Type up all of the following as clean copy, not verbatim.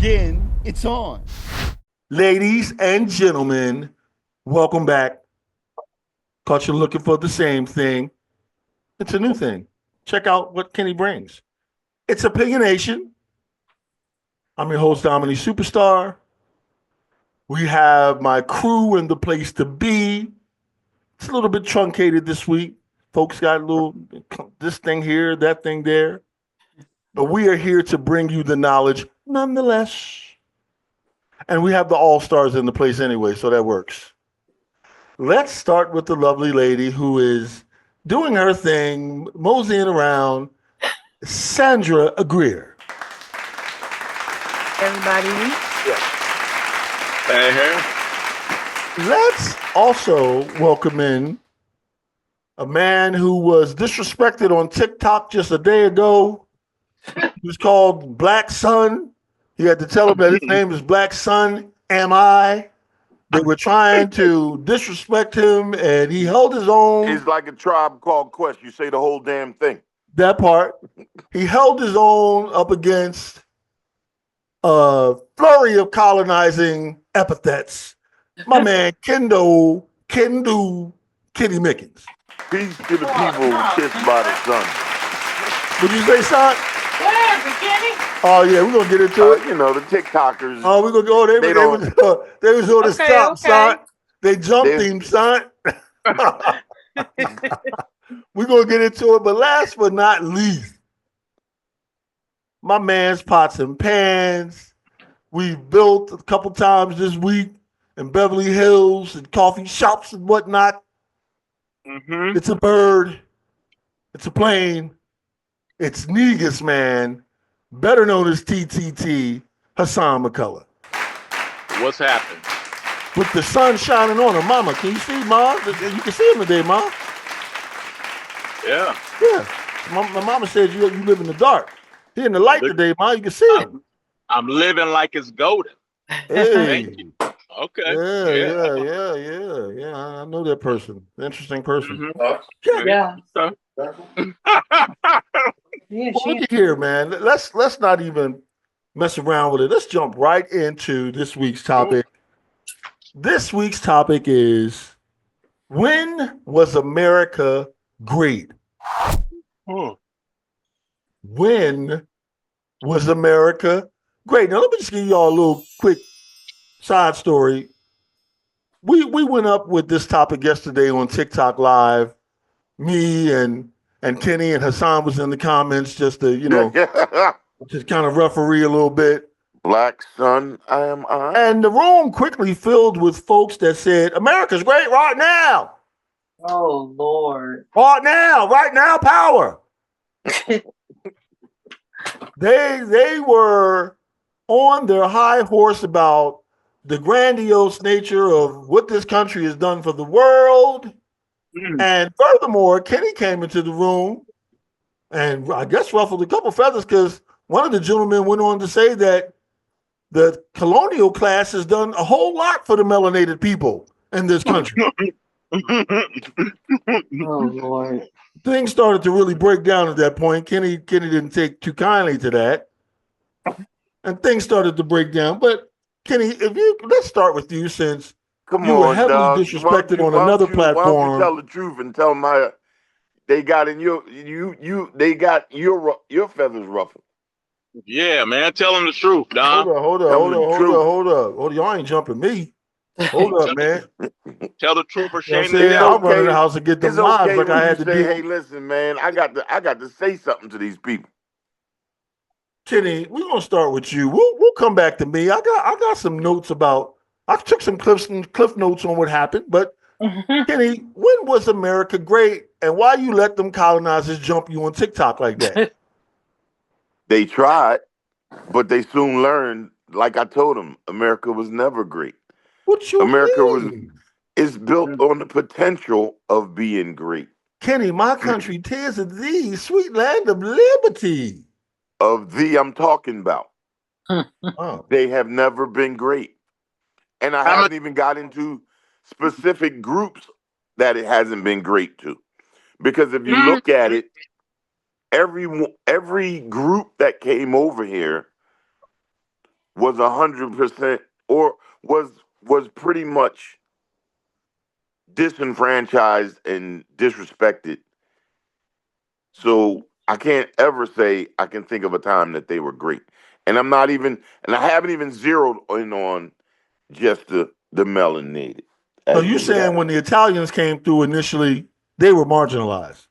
again, it's on. Ladies and gentlemen, welcome back. Caught you looking for the same thing. It's a new thing. Check out what Kenny brings. It's Opinionation. I'm your host, Dominique Superstar. We have my crew in the place to be. It's a little bit truncated this week. Folks got a little this thing here, that thing there. But we are here to bring you the knowledge nonetheless. And we have the all-stars in the place anyway, so that works. Let's start with the lovely lady who is doing her thing, moseying around, Sandra Agreer. Everybody. Hey. Let's also welcome in a man who was disrespected on TikTok just a day ago. He was called Black Sun. He had to tell him that his name is Black Sun. Am I? They were trying to disrespect him, and he held his own. It's like a Tribe Called Quest. You say the whole damn thing. That part. He held his own up against a flurry of colonizing epithets. My man, Kendu Kitty Mickens. Peace to the people kissed by the sun. Would you say, son? What happened, Kenny? Oh, yeah, we're going to get into it. You know, the TikTokers. Oh, we're going to go. They was on the stop, son. They jumped him, son. We're going to get into it. But last but not least, my man's Pots and Pans. We've built a couple times this week in Beverly Hills and coffee shops and whatnot. Mm-hmm. It's a bird. It's a plane. It's Negus, man. Better known as TTT, Hassan McCullough. What's happened? With the sun shining on him. Mama, can you see, Ma? You can see him today, Ma. Yeah. Yeah. My mama said you live in the dark. He in the light today, Ma. You can see him. I'm living like it's golden. Hey. Thank you. Okay. Yeah. I know that person. Interesting person. Mm-hmm. Yeah. Look here, man. Let's not even mess around with it. Let's jump right into this week's topic. This week's topic is, when was America great? When was America great? Now let me just give y'all a little quick side story. We went up with this topic yesterday on TikTok Live. Me and Kenny and Hassan was in the comments just to, just kind of referee a little bit. Black Sun, I am I. And the room quickly filled with folks that said, America's great right now. Oh, Lord. Right now, power. They were on their high horse about the grandiose nature of what this country has done for the world. And furthermore, Kenny came into the room and I guess ruffled a couple feathers because one of the gentlemen went on to say that the colonial class has done a whole lot for the melanated people in this country. Oh, Lord. Things started to really break down at that point. Kenny didn't take too kindly to that. And things started to break down. But Kenny, let's start with you since you were heavily disrespected on another platform. Why don't you tell the truth and tell them they got in your feathers ruffled. Yeah, man. Tell them the truth, Don. Hold up. Y'all ain't jumping me. Hold up, man. Tell the truth or shame the devil. I'm running the house and get the lives like I had to do. Hey, listen, man, I got to say something to these people. Kenny, we're gonna start with you. We'll come back to me. I got some notes about. I took some cliff notes on what happened, but Kenny, when was America great, and why you let them colonizers jump you on TikTok like that? They tried, but they soon learned. Like I told them, America was never great. What you mean? Is built on the potential of being great. Kenny, my country, 'tis of thee, sweet land of liberty. I'm talking about. They have never been great. And I haven't even got into specific groups that it hasn't been great to. Because if you look at it, every group that came over here was 100% or was pretty much disenfranchised and disrespected. So I can't ever say I can think of a time that they were great. And I haven't even zeroed in on just the melanated. So you saying when the Italians came through initially, they were marginalized?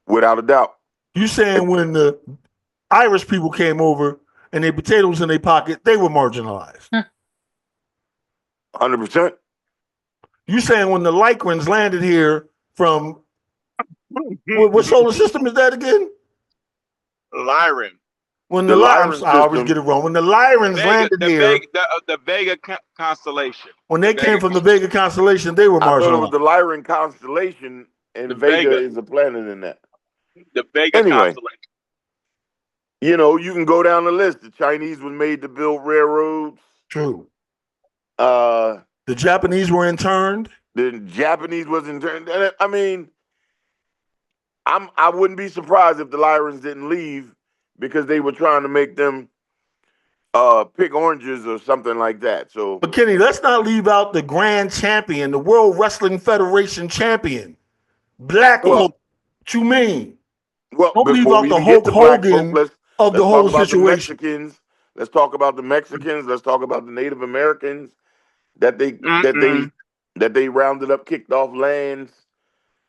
Without a doubt. You saying when the Irish people came over and they potatoes in their pocket, they were marginalized? 100%. You saying when the Lycrans landed here from what solar system is that again? Lyran. When The Lyran I always system. get it wrong. When the Lyrans landed here, The Vega constellation. when they came from the Vega constellation, they were I thought it was marginalized. the Lyran constellation, and The Vega Vega. is a planet in that. The Vega Anyway. constellation. You know, you can go down the list. The Chinese were made to build railroads. True. The The Japanese were interned. Japanese was interned. I mean, I wouldn't be surprised if the Lyrans didn't leave because they were trying to make them pick oranges or something like that. So, But Kenny, let's not leave out the grand champion, the World Wrestling Federation champion, Black Hulk. What you mean? well, Don't leave before out we the even get Hulk to Black Hogan folk, of the let's whole talk about situation. the Mexicans. Let's talk about the Mexicans. Let's talk about the Native Americans that they rounded up, kicked off lands.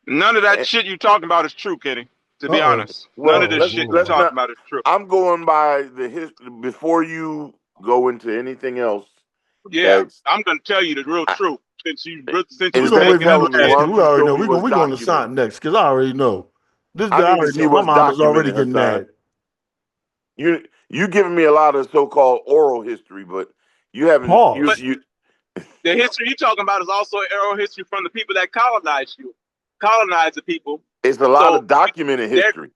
None of that shit you talking about is true, Kenny. To be honest, Well, none of this shit you let's talking not- about is true. I'm going by the history before you go into anything else. Yeah, I'm gonna tell you the real truth since you We're Instead gonna of wait for telling you me, to why ask. don't We you already show know. me We're what's going to documented? sign next because I already know. This I guy need to already see know. My what's mom is already documented, getting Hassan. mad. You giving me a lot of so-called oral history, but you haven't. Pause. The history you talking about is also oral history from the people that colonized the people. It's a lot So, of documented history.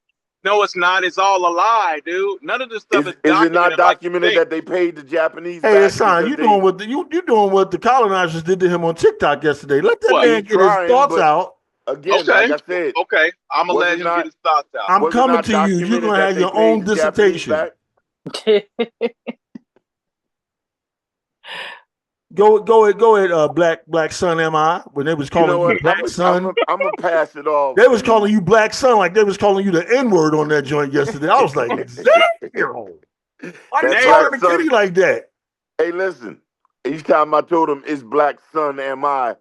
No, it's not. It's all a lie, dude. None of this stuff is Is it not documented like that they paid the Japanese Hey, back? Hassan, you doing what you doing what the colonizers did to him on TikTok yesterday. Let that man get his thoughts out. Again, like I said. Okay, I'm going to let him get his thoughts out. I'm coming to you. You're going to have your own dissertation. Go ahead, Black Son, am I? When they was calling you Black Son. I'm going to pass it off. They was calling you Black Son like they was calling you the N-word on that joint yesterday. I was like, damn. Why they talking to Kitty like that? Hey, listen. Each time I told them it's Black Son, am I?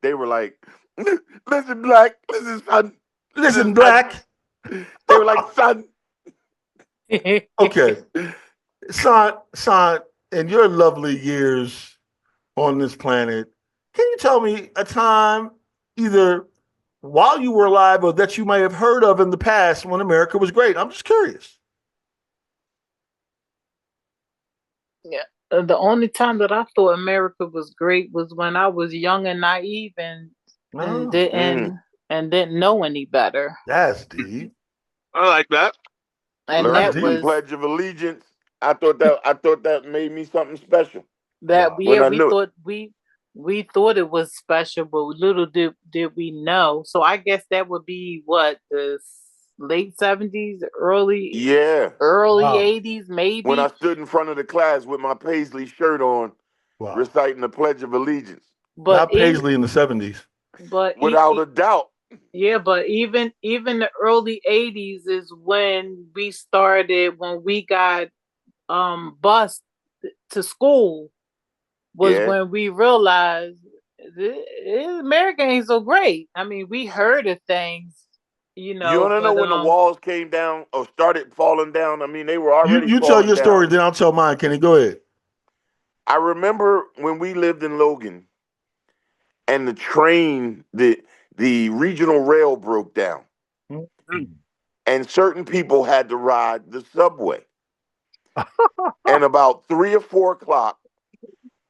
They were like, listen, Black. Listen, son. Listen, Black. They were like, son. Okay. Son, in your lovely years on this planet, can you tell me a time either while you were alive or that you may have heard of in the past when America was great? I'm just curious. Yeah. The only time that I thought America was great was when I was young and naive and didn't know any better. That's deep. I like that. And that was Pledge of Allegiance. I thought that made me something special. That we thought it was special, but little did we know. So I guess that would be what, the late 70s, early 80s, maybe. When I stood in front of the class with my Paisley shirt on, reciting the Pledge of Allegiance. But not Paisley in the 70s. But without a doubt. Yeah, but even the early 80s is when we got bused to school. When we realized America ain't so great. I mean, we heard of things, You want to know when the walls came down or started falling down? I mean, they were already. You tell your story, then I'll tell mine. Kenny, go ahead. I remember when we lived in Logan, and the train, the regional rail broke down, and certain people had to ride the subway. And about 3 or 4 o'clock,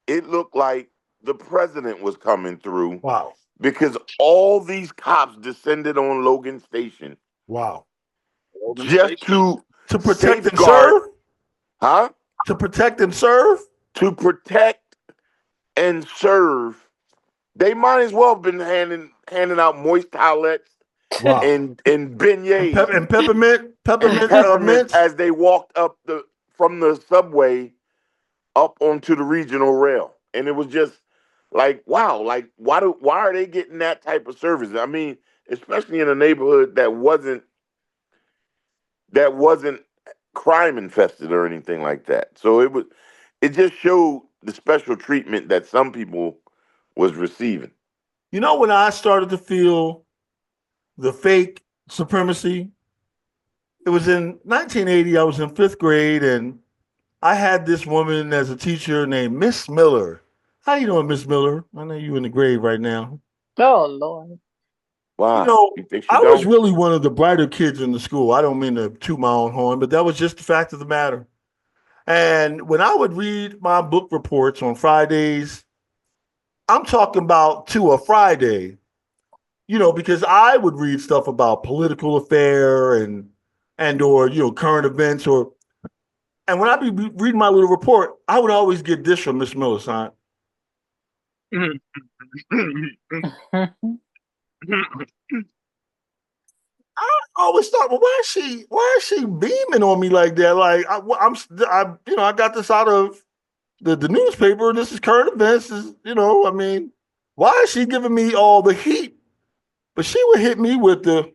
it looked like the president was coming through. Wow. Because all these cops descended on Logan Station. Wow. Just to protect and serve? Huh? To protect and serve? To protect and serve. They might as well have been handing out moist towelettes and beignets. And peppermint as they walked up from the subway up onto the regional rail, and it was just like, wow, like why are they getting that type of service? I mean, especially in a neighborhood that wasn't crime infested or anything like that. So it just showed the special treatment that some people was receiving. You know, when I started to feel the fake supremacy, it was in 1980. I was in 5th grade, and I had this woman as a teacher named Miss Miller. How you doing, Miss Miller? I know you in the grave right now. Oh Lord. You Wow, know, you think she I was don't? really one of the brighter kids in the school. I don't mean to toot my own horn, but that was just the fact of the matter. And when I would read my book reports on Fridays, I'm talking about to a Friday, because I would read stuff about political affair and or current events and when I'd be reading my little report, I would always get this from Miss Miller, son. I always thought, well, why is she beaming on me like that? Like I got this out of the newspaper. This is current events. I mean, why is she giving me all the heat? But she would hit me with the,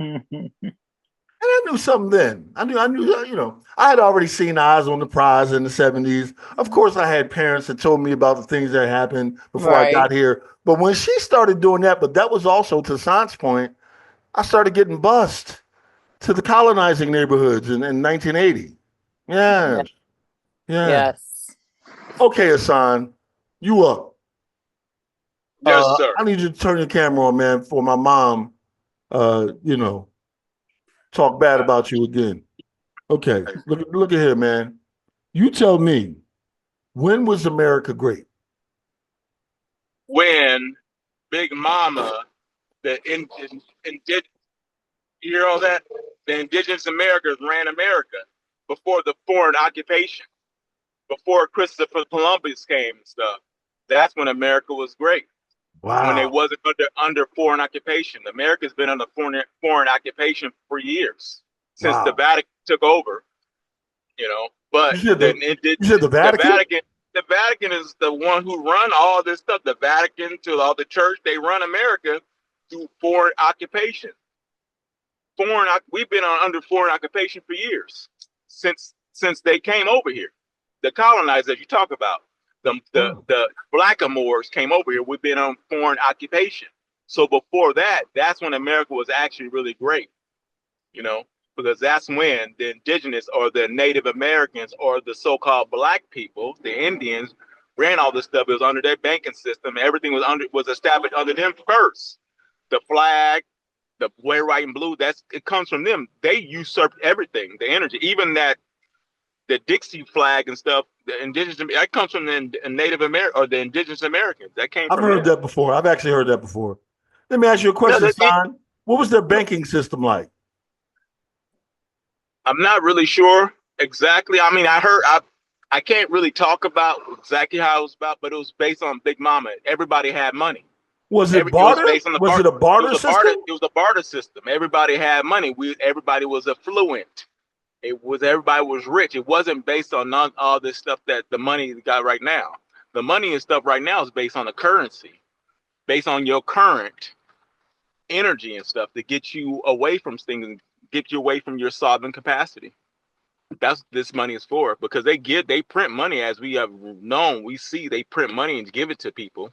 and I knew something then. I knew, I had already seen Eyes on the Prize in the 70s. Of course, I had parents that told me about the things that happened before I got here. But when she started doing that, but that was also to San's point, I started getting bussed to the colonizing neighborhoods in 1980. Yes. Yeah. Yes. Okay, Hassan, you up. Yes, sir. I need you to turn your camera on, man, for my mom, talk bad about you again. Okay, look at here, man. You tell me, when was America great? When Big Mama, the you hear all that? The indigenous Americans ran America before the foreign occupation, before Christopher Columbus came and stuff. That's when America was great. Wow. When it wasn't under foreign occupation. America's been under foreign occupation for years since the Vatican took over. But you said the Vatican? The Vatican is the one who run all this stuff. The Vatican to all the church, they run America through foreign occupation. We've been under foreign occupation for years since they came over here. The colonizers you talk about, the Blackamoors came over here. We've been on foreign occupation. So before that, that's when America was actually really great. Because that's when the indigenous or the Native Americans or the so-called black people, the Indians, ran all this stuff. It was under their banking system. Everything was established under them first. The flag, the red, white, and blue, it comes from them. They usurped everything, the energy, even the Dixie flag and stuff. The indigenous, that comes from the Native American or the indigenous Americans. That came from I've heard that before. I've actually heard that before. Let me ask you a question, Son. What was their banking system like? I'm not really sure exactly. I mean, I can't really talk about exactly how it was about, but it was based on Big Mama. Everybody had money. Was it barter? Was it a barter system? It was a barter system. Everybody had money. Everybody was affluent. Everybody was rich. It wasn't based on all this stuff that the money got right now. The money and stuff right now is based on the currency, based on your current energy and stuff to get you away from things and get you away from your solving capacity. That's this money is for, because they print money, as we have known. We see they print money and give it to people,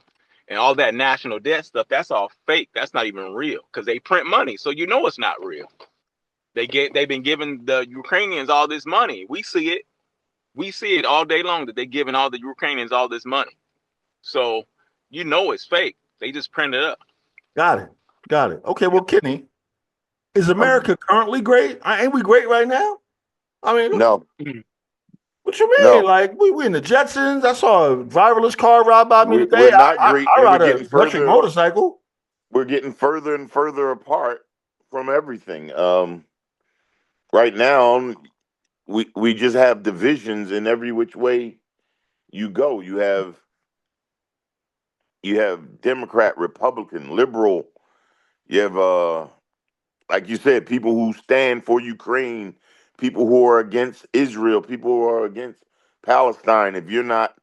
and all that national debt stuff. That's all fake. That's not even real, because they print money, so it's not real. They've been giving the Ukrainians all this money. We see it all day long that they're giving all the Ukrainians all this money. So it's fake. They just print it up. Got it. Okay, well, Kenny, is America currently great? Ain't we great right now? I mean, no. What you mean? No. Like we in the Jetsons? I saw a driverless car ride by me today. We're not great. I ride an electric motorcycle. We're getting further and further apart from everything. Right now, we just have divisions in every which way you go. You have Democrat, Republican, liberal. You have like you said, people who stand for Ukraine, people who are against Israel, people who are against Palestine. If you're not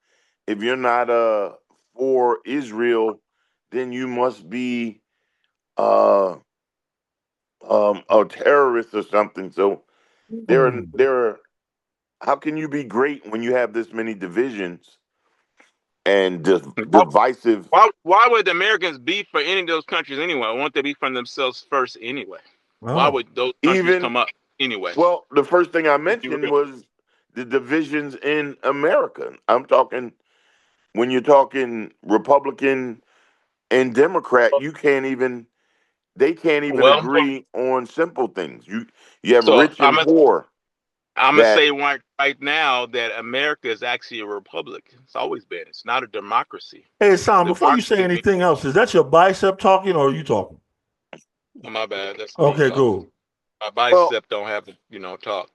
for Israel, then you must be a terrorist or something. So there are. How can you be great when you have this many divisions and divisive? Why would the Americans be for any of those countries anyway? Why won't they be from themselves first anyway? Why would those countries come up anyway? Well, the first thing I mentioned was the divisions in America. I'm talking when you're talking Republican and Democrat, they can't even agree on simple things. You have rich and poor. I'm gonna say right now that America is actually a republic. It's always been. It's not a democracy. Hey, Sam, before you say anything else, is that your bicep talking or are you talking? Oh, my bad. That's okay, cool. My bicep don't have to, talk.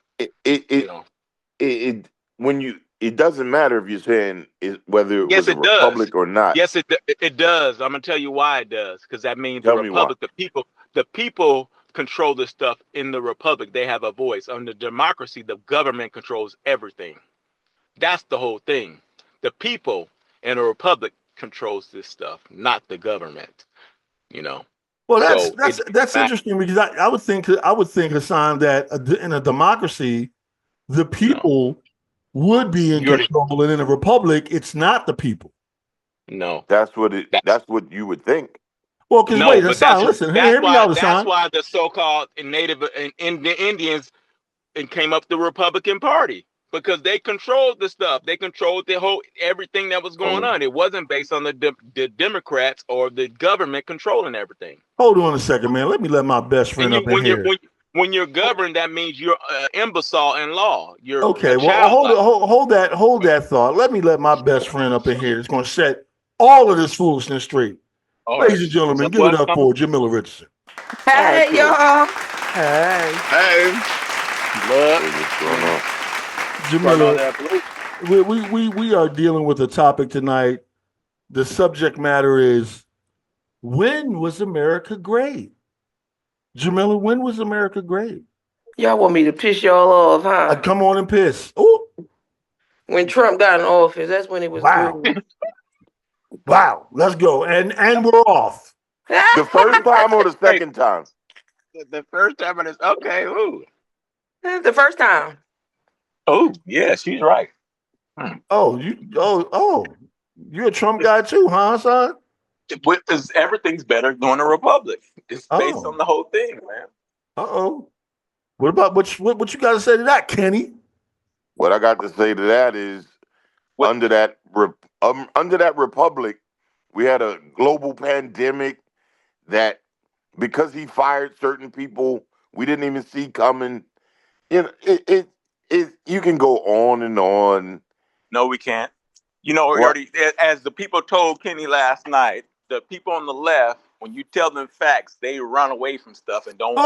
It doesn't matter if you're saying whether it was a republic or not. Yes, it does. I'm gonna tell you why it does. Because that means the republic, the people control this stuff in the republic. They have a voice. Under democracy, the government controls everything. That's the whole thing. The people in a republic controls this stuff, not the government. Well, that's interesting because I would think, Hassan, that in a democracy, the people would be in control, and in a republic, it's not the people. No, that's what you would think. Well, because Hassan, listen, hear me out, Hassan. That's why the so-called Native Indians came up the Republican Party, because they controlled the stuff. They controlled everything that was going on. It wasn't based on the Democrats or the government controlling everything. Hold on a second, man. Let me let my best friend up in here. When you're governed, that means you're imbecile in law. You're okay. Well, hold that thought. Let me let my best friend up in here. It's going to set all of this foolishness straight. Ladies and gentlemen, give it up for Jamila Richardson. Hey, y'all. Hey. What's going on? Jamila, we are dealing with a topic tonight. The subject matter is, when was America great? Jamila, when was America great? Y'all want me to piss y'all off, huh? Come on and piss. Ooh. When Trump got in office, that's when it was good. Wow, let's go. And we're off. The first time or the second time? The first time it is okay. Ooh. The first time. Oh, yeah, she's right. Oh, you're a Trump guy too, huh, son? Because everything's better during a republic. It's based on the whole thing, man. What about what you got to say to that, Kenny? What I got to say to that is, under that republic, we had a global pandemic that, because he fired certain people, we didn't even see coming. You can go on and on. No, we can't. Already, as the people told Kenny last night, the people on the left, when you tell them facts, they run away from stuff and don't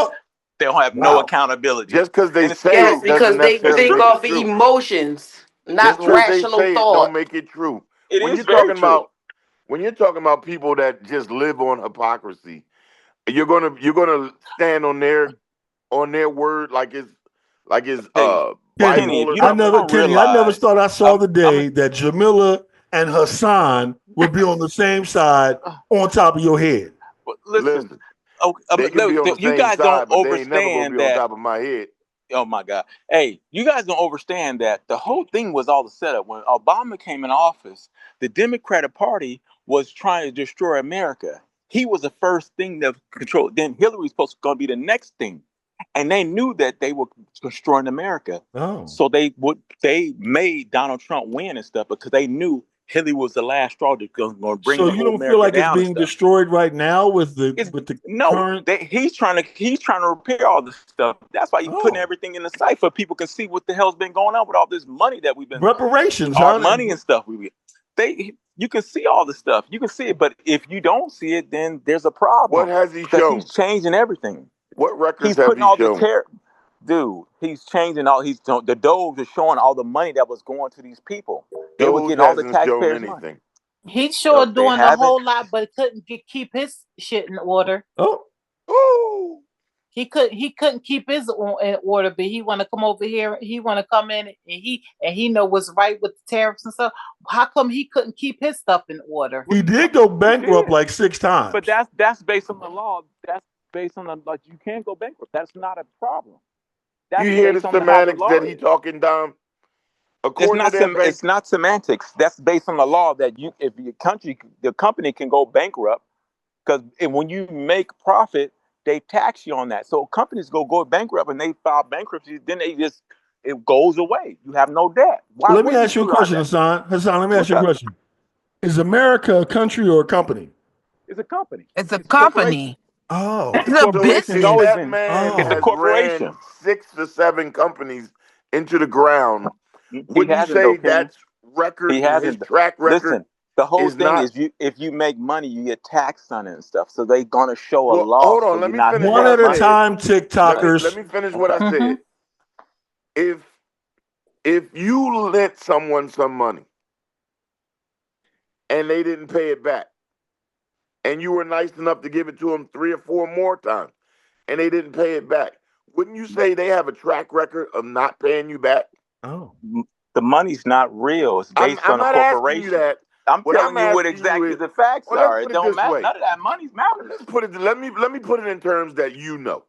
have no accountability. Just because they say it, because they think off the emotions, not rational thought. Don't make it true. When you're talking about people that just live on hypocrisy, you're gonna stand on their word like it's Bible. I never thought I saw the day that Jamila and Hassan would be on the same side on top of your head. Listen. You guys don't understand that. On top of my head. Oh my God! Hey, you guys don't understand that the whole thing was all the setup. When Obama came in office, the Democratic Party was trying to destroy America. He was the first thing that controlled. Then Hillary's supposed to be the next thing, and they knew that they were destroying America. So they made Donald Trump win and stuff because they knew Hillary was the last straw to bring. So you don't feel like it's being destroyed right now with the current? He's trying to repair all this stuff. That's why he's putting everything in the site so people can see what the hell's been going on with all this money that we've been reparations, money and stuff. You can see all the stuff. You can see it, but if you don't see it, then there's a problem. What has he shown? He's changing everything. What records have he shown? Dude, he's changing all. The Doge is showing all the money that was going to these people. They were getting all the taxpayers' money. He's sure doing a whole lot, but couldn't keep his shit in order. He couldn't keep his in order, but he want to come over here. He want to come in and he know what's right with the tariffs and stuff. How come he couldn't keep his stuff in order? He did go bankrupt like 6 times. But that's based on the law. That's based on the like you can't go bankrupt. That's not a problem. That's You hear the based on how semantics law that he is. talking, Dom? It's not semantics. That's based on the law that if the company can go bankrupt because when you make profit, they tax you on that. So companies go bankrupt and they file bankruptcy, then it goes away. You have no debt. Why let me ask you a question, Hassan. Hassan, let me ask you a question. Is America a country or a company? It's a company. It's a company. Oh, it's a business. That man has ran 6 to 7 companies into the ground. Would you say that's record? He hasn't. His track record. Listen, the whole thing is if you make money, you get taxed on it and stuff. So they're gonna show a loss. Hold on, let me finish. One at a time, TikTokers. Let me finish what I said. If you lent someone some money and they didn't pay it back, and you were nice enough to give it to them 3 or 4 more times, and they didn't pay it back, wouldn't you say they have a track record of not paying you back? Oh, the money's not real. It's based on a corporation. I'm telling you what exactly the facts are. It don't matter. None of that money's matters. Let's put it. Let me put it in terms that you know.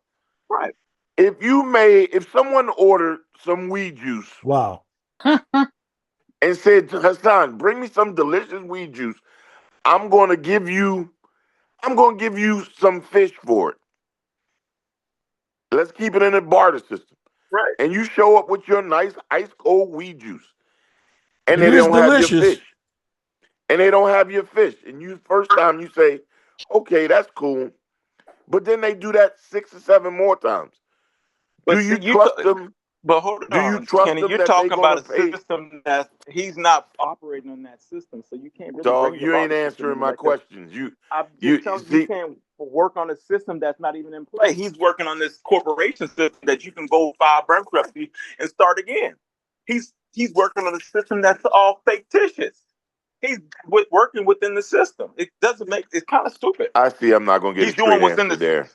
Right. If someone ordered some weed juice, wow, and said to Hassan, "Bring me some delicious weed juice. I'm going to give you some fish for it. Let's keep it in a barter system." Right. And you show up with your nice ice cold weed juice, and they don't have your fish. And they don't have your fish. And you first time you say, "Okay, that's cool," but then they do that 6 or 7 more times. Do you trust them? But hold on, do you trust Kenny, them you're that talking about a pay? system that he's not operating on that system, so you can't really. Dog, bring you ain't answering my questions. You can't work on a system that's not even in play. He's working on this corporation system that you can go file bankruptcy and start again. He's working on a system that's all fictitious. He's working within the system. It doesn't make it's kind of stupid. I see. I'm not going to get a straight answer there.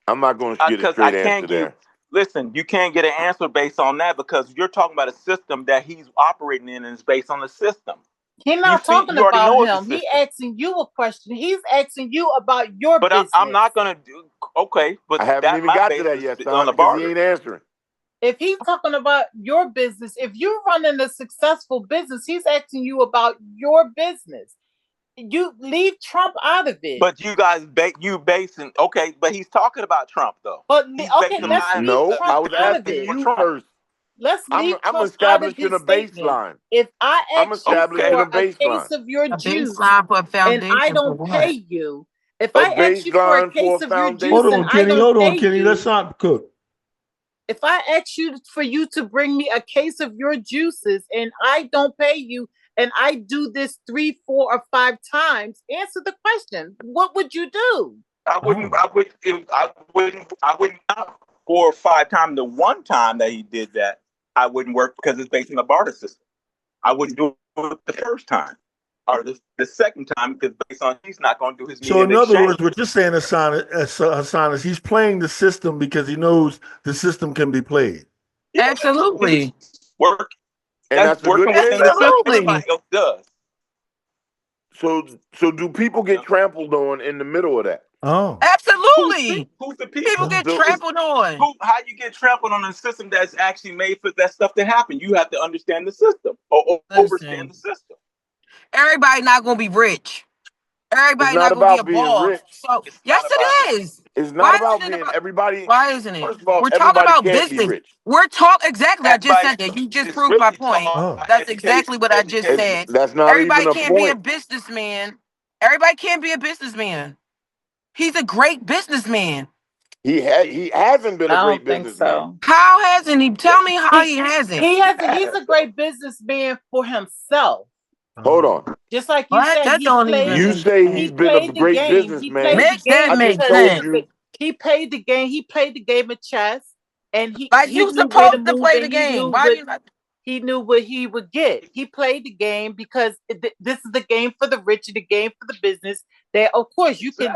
I'm not going to get a straight answer there. Listen, you can't get an answer based on that because you're talking about a system that he's operating in and it's based on the system. He's not talking about him. He's asking you a question. He's asking you about your business. But I'm not going to do. Okay, but I haven't even got to that yet, son, because he ain't answering. If he's talking about your business, if you're running a successful business, he's asking you about your business. You leave Trump out of it. But you guys, basing but he's talking about Trump though. But let's leave Trump I was asking you first. Let's leave I'm Trump establishing a baseline. If I ask you for a case of your juice and I don't pay you, if I ask you for a case of your juice and I don't pay you, let's not cook. If I ask you for you to bring me a case of your juices and I don't pay you, and I do this 3, 4, or 5 times, answer the question. What would you do? I wouldn't 4 or 5 times. The one time that he did that, I wouldn't work because it's based on the barter system. I wouldn't do it the first time or the second time because based on he's not going to do his. So in other words, what you're saying, Hassan, is he's playing the system because he knows the system can be played. Yeah, absolutely. Work. And that's working within the system. Everybody else does. So do people get trampled on in the middle of that? Oh, absolutely. Who's the people? People get trampled on. How you get trampled on a system that's actually made for that stuff to happen? You have to understand the system or understand the system. Everybody not gonna be rich. Everybody not gonna be a boss. Rich. So yes, it is. It's not about being everybody. Why isn't it? First of all, we're talking about business. We're talking exactly. I just said that. You just proved my point. That's exactly what I just said. That's not everybody even a can't point. be a businessman. Everybody can't be a businessman. He's a great businessman. He hasn't been a great businessman. So. How hasn't he? Tell me how he hasn't. He hasn't. He's a great businessman for himself. Hold on. Just like you said, you say he's been a great businessman. Makes that make sense. He played the game. He played the game of chess, and he you supposed to play the game. Why do you not? He knew what he would get. He played the game because this is the game for the rich and the game for the business. That of course you can.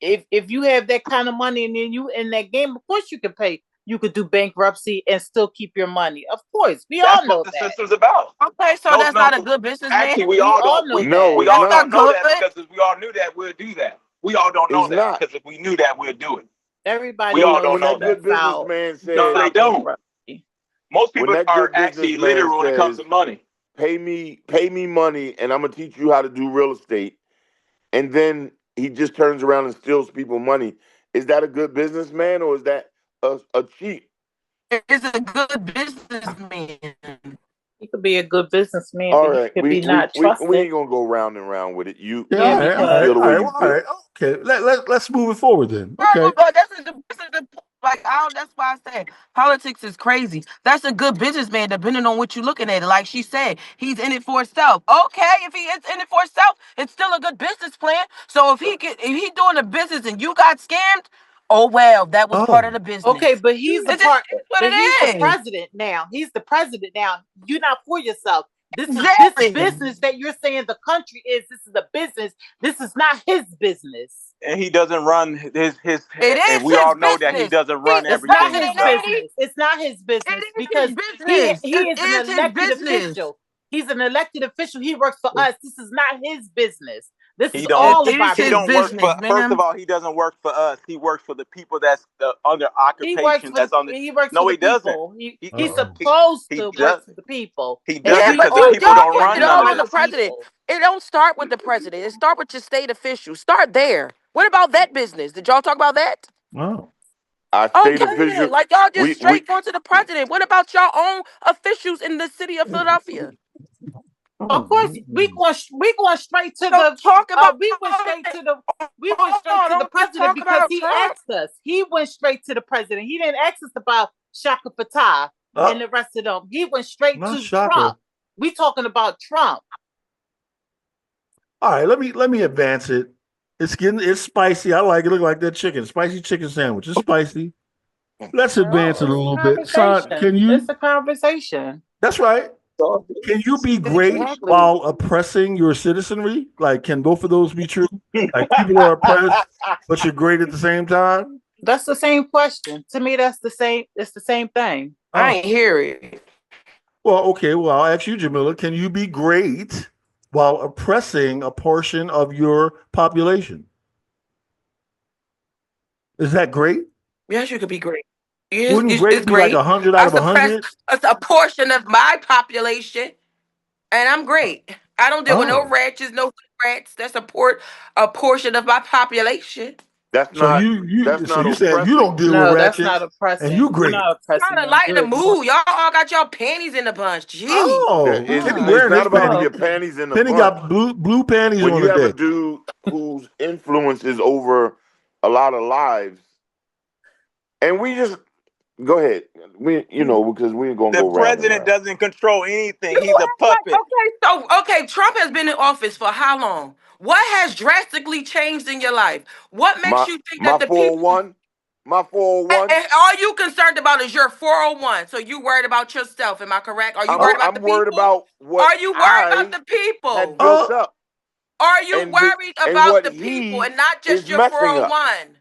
if you have that kind of money and then you in that game, of course you can pay. You could do bankruptcy and still keep your money. Of course, we all know the that. system's about. Okay, so that's not a good businessman. Actually, we We all all don't. know We that. all That's don't not know that good. because if we all knew that, we'd do that. We all don't know It's that not. because if we knew that, we'd do it. Everybody We all knows don't When know that that. good businessman says, No, they don't. bankruptcy. Most When people that are good actually businessman literal when it comes says, to money. pay me money and I'm gonna teach you how to do real estate, and then he just turns around and steals people money. Is that a good businessman or is that a cheat? It's a good businessman. He could be a good businessman, All but he right, could we be not we trusted. ain't gonna go round and round with it. You Yeah, Yeah, all right, because- all right, feel the all way right, you all feel. right. Okay, let's move it forward then. Okay. But this is the like I don't, that's why I said politics is crazy. That's a good businessman depending on what you're looking at it. Like she said, he's in it for himself. Okay, if he is in it for himself, it's still a good business plan. So if he doing a business and you got scammed, oh well, that was part of the business. Okay, but he's the It's just part. what But it he's is. the president now. He's the president now. You're not for yourself. This is Exactly. this business that you're saying the country is. This is a business. This is not his business. And he doesn't run his. It And is we all his know that he business. doesn't run It's not everything his himself. business. It's not his business It is because his business. he is an his elected business. official. He's an elected official. He works for us. This is not his business. This He is don't. all It of our is He his don't business. work for. business, First man. of all, he doesn't work for us. He works for the people that's under He works occupation. for That's the, under. he works No, for he the doesn't. people. He- He's Uh-oh. supposed He to work does. for the people. He And does Yeah, he but because the works people y'all don't get run it none all of on the it. president. It don't start with the president. It start with your state officials. Start there. What about that business? Did y'all talk about that? Wow. Our Oh state yeah, official, like y'all just we straight going to the president. What about y'all own officials in the city of Philadelphia? Of course, we going straight to Don't the. talk about. We went straight to the. We went Hold straight on, to the don't president talk because about he Trump. asked us. He went straight to the president. He didn't ask us about Shaka Fatah and the rest of them. He went straight Not to Shaka. Trump. We talking about Trump. All right, let me advance it. It's spicy. I like it. Look like that chicken, spicy chicken sandwich. It's spicy. Let's advance it a little bit. Son, can you? It's a conversation. That's right. Can you be great Exactly. while oppressing your citizenry? Like, can both of those be true? Like, people are oppressed, but you're great at the same time? That's the same question. To me, that's the same. It's the same thing. I ain't hear it. Well, okay. Well, I'll ask you, Jamila. Can you be great while oppressing a portion of your population? Is that great? Yes, you could be great. Wouldn't It's great be like 100 out of 100? It's a portion of my population, and I'm great. I don't deal with no Oh. ratchets, no rats. That's a portion of my population. that's So not you that's not said you oppressing. don't deal No, with that's ratchets, not oppressing. and you You're great. not oppressing. Trying to them. lighten the You're- mood. Y'all all got y'all panties in a bunch. Gee. Oh, It's Penny Ah. wearing not his about panties. your panties in the Penny bunch. got blue panties When on you have a today. dude whose influence is over a lot of lives, and we just go ahead. We because we ain't gonna The go round and president round. doesn't control anything. He's a puppet. Okay, Trump has been in office for how long? What has drastically changed in your life? What makes you think My that the people 401, my 401. and all you concerned about is your 401? So you worried about yourself? Am I correct? Are you worried about the I'm people? worried about what Are you worried about the had people? built up. Are you and worried and about what the he people and not just is your messing up. 401?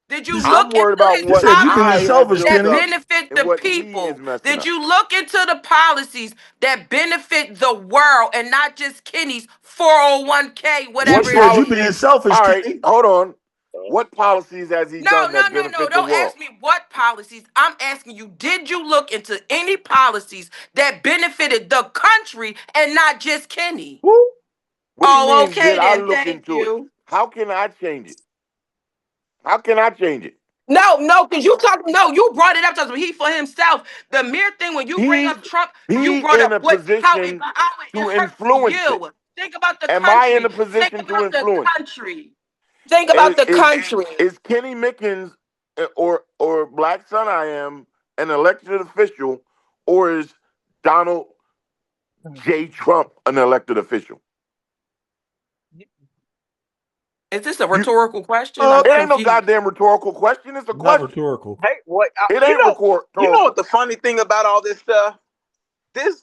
Did you I'm look worried into about his what said you being policies selfish, that Kenny. benefit and the what he people? is messing Did up. you look into the policies that benefit the world and not just Kenny's 401k, whatever She it said is? you being selfish, All right, Kenny. hold on. What policies has he done that benefit the Don't world? ask me what policies. I'm asking you, did you look into any policies that benefited the country and not just Kenny? What do you mean, Okay, did I then. look Thank into you. it? How can I change it? How can I change it? No, because you brought it up to he for himself. The mere thing when you bring up Trump, you brought in up a how position it to hurts influence it. you. Think about the Am country. I in a Think position to about the influence? country. Think about the country. Is Kenny Mickens or Black Son I Am an elected official, or is Donald J. Trump an elected official? Is this a rhetorical question? It ain't no goddamn rhetorical question. It's a Not question. rhetorical. Hey, what? It ain't rhetorical. You know what the funny thing about all this stuff? This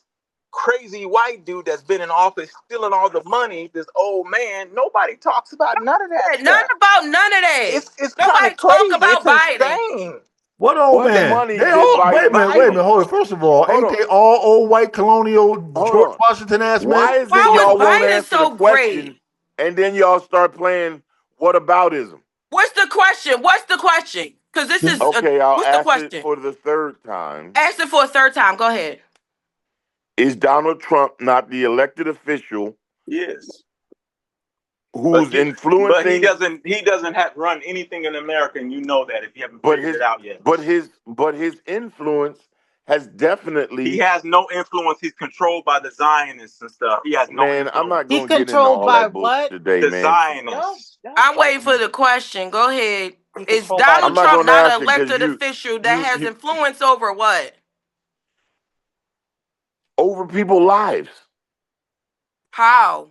crazy white dude that's been in office stealing all the money, this old man. Nobody talks about none of that None stuff. about none of that. It's kind Nobody of talk crazy. about It's Biden. insane. What old What man? money They did all Biden wait a minute, hold it. First of all, ain't they all old white colonial George on. Washington ass Why men? is Why it was y'all won't Biden answer the so question great? and then y'all start playing whataboutism? What's the question? What's the question? Because this is Okay, I'll what's the ask it question? for the third time. Ask it for a third time. Go ahead. Is Donald Trump not the elected official Yes. who's influencing? But he doesn't have run anything in America, and you know that if you haven't figured it out yet. But his influence has definitely. He has no influence. He's controlled by the Zionists and stuff. He has no influence. I'm not He going to get into controlled all by that bullshit what? today, The man. Zionists. I'm waiting for the question. Go ahead. Is controlled by- Donald I'm not Trump gonna not ask an it 'cause elected you- official that you- has you- influence over what? Over people's lives. How?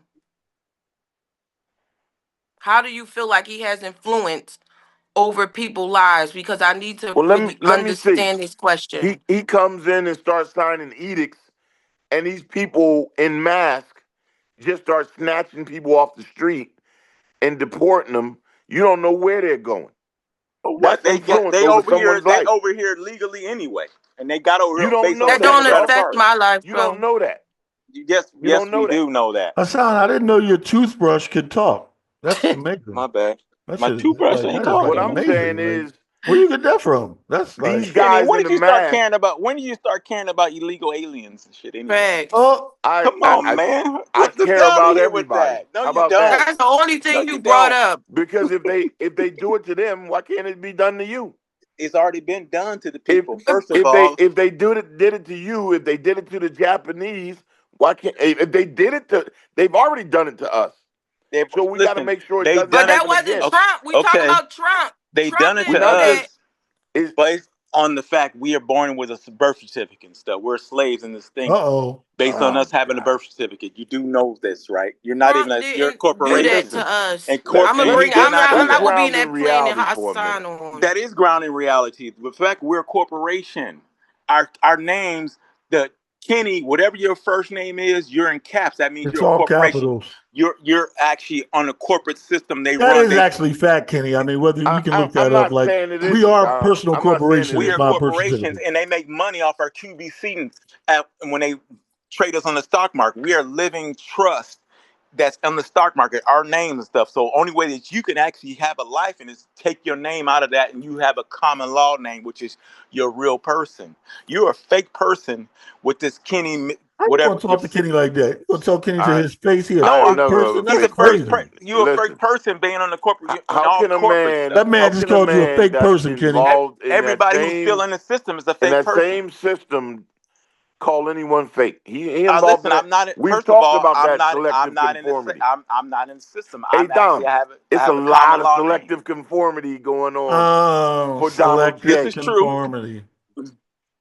How do you feel like he has influence over people's lives? Because I need to Well, really let me see. understand this question. He comes in and starts signing edicts, and these people in mask just start snatching people off the street and deporting them. You don't know where they're going. What That's influence they over over here? someone's They life. over here legally anyway, and they got over You here don't based know on That that, don't though. affect my life, You bro. don't know that. Yes, You don't know we that. do know that. Hassan, I didn't know your toothbrush could talk. That's amazing. My bad. That My shit is toothbrush like, ain't that is talking. like What I'm amazing. saying Like, is, where you get that from? That's like these guys When in did the you start mask. caring about? When did you start caring about illegal aliens and shit? Anyway, Facts. oh, come on, man. I What the care hell about here with everybody. that? No, How you about don't. that? That's the only thing No, you you brought don't. up. Because if they do it to them, why can't it be done to you? It's already been done to the people. First of If all, they did it to you, if they did it to the Japanese, why can't if they did it to? They've already done it to us. So we got to make sure it doesn't But that happen wasn't again. Trump. We talking about Trump. They Trump done it didn't to do us. that. Based on the fact we are born with a birth certificate and stuff. We're slaves in this thing. Based on us having a birth certificate. You do know this, right? You're not Trump even you're a didn't corporation. do that to us. And I'm not gonna be in ground in that plane and reality for a Hassan minute. on. That is ground in reality. The fact we're a corporation. Our names, the Kenny, whatever your first name is, you're in caps. That means it's you're a all corporation. capitals. You're actually on a corporate system. They That run. is actually fact, Kenny. I mean, whether you can look that I'm up, not like saying it we isn't, are Tom. personal I'm not saying it corporation. We is are my birth corporations, certificate. and they make money off our QVC when they trade us on the stock market. We are living trust that's on the stock market, our names and stuff. So only way that you can actually have a life and is take your name out of that, and you have a common law name, which is your real person. You're a fake person with this Kenny. How you gonna talk to Kenny like that? You gonna tell Kenny to his face? He a fake person? He's That's a crazy. you're a fake person being on the corporate. How can a man? That man just called you a fake that's person, Kenny. involved in Everybody that who's same, still in the system is a in fake that person. same system, call anyone fake? He involved Listen, in I'm not. We've First of talked all, about I'm that not. selective conformity. I'm not in the system. Hey, Dom, it's a have lot common of law selective name. conformity going on Oh, for Donald selective J. This is true. conformity.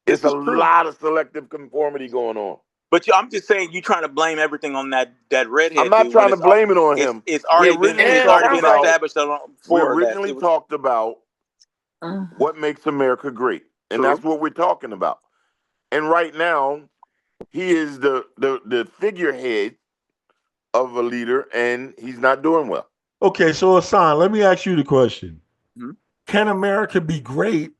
It's a lot of selective conformity going on. But I'm just saying, you trying to blame everything on that redhead. I'm not dude trying to when blame it on him. It's already been established. We originally talked about what makes America great, and that's what we're talking about. And right now, he is the figurehead of a leader, and he's not doing well. Okay, so Hassan, let me ask you the question: Mm-hmm. Can America be great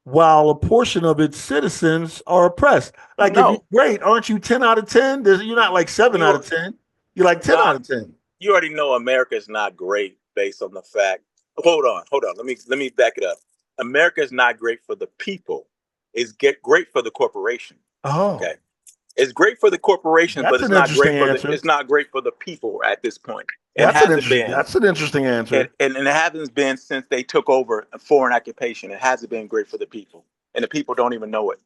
while a portion of its citizens are oppressed? Like, if you're great, aren't you 10 out of 10? You're not like 7 out of 10. You're like 10 out of 10. You already know America is not great based on the fact. Hold on. Let me back it up. America is not great for the people. It's great for the corporation. Oh, okay. It's great for the corporation, but it's not great for answer. it's not great for the people at this point. That's an interesting answer. And it hasn't been since they took over a foreign occupation. It hasn't been great for the people, and the people don't even know it.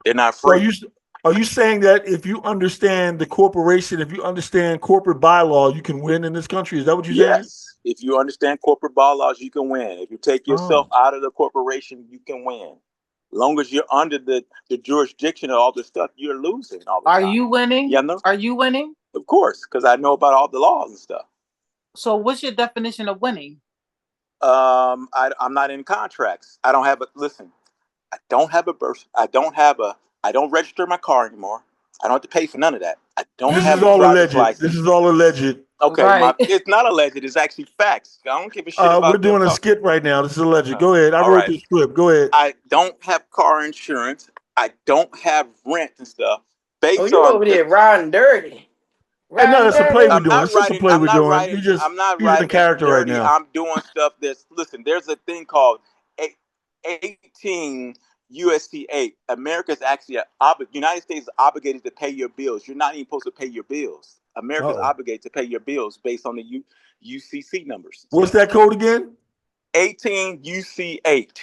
They're not free. So are you saying that if you understand the corporation, if you understand corporate bylaw, you can win in this country? Is that what you're saying? Yes. If you understand corporate bylaws, you can win. If you take yourself out of the corporation, you can win. As long as you're under the jurisdiction of all this stuff, you're losing all the time. Are you winning? Yeah, no? Are you winning? Of course, because I know about all the laws and stuff. So what's your definition of winning? I'm not in contracts. I don't have a listen. I don't have a birth. I don't register my car anymore. I don't have to pay for none of that. I don't This have is a all driver's alleged. license. This is all alleged. Okay, Right. it's not alleged. It's actually facts. I don't give a shit about. We're doing a skit right now. This is alleged. Go ahead. I All wrote right. the script. Go ahead. I don't have car insurance. I don't have rent and stuff. Oh, you over there riding dirty. Hey, no, that's a play we're I'm doing. not It's just a writing. play I'm we're not doing. writing. I'm not He's in writing character right dirty. now. I'm doing stuff that's. Listen, there's a thing called 18 USC 8. America's actually United States is obligated to pay your bills. You're not even supposed to pay your bills. America's obligated to pay your bills based on the UCC numbers. What's that code again? 18 UC 8.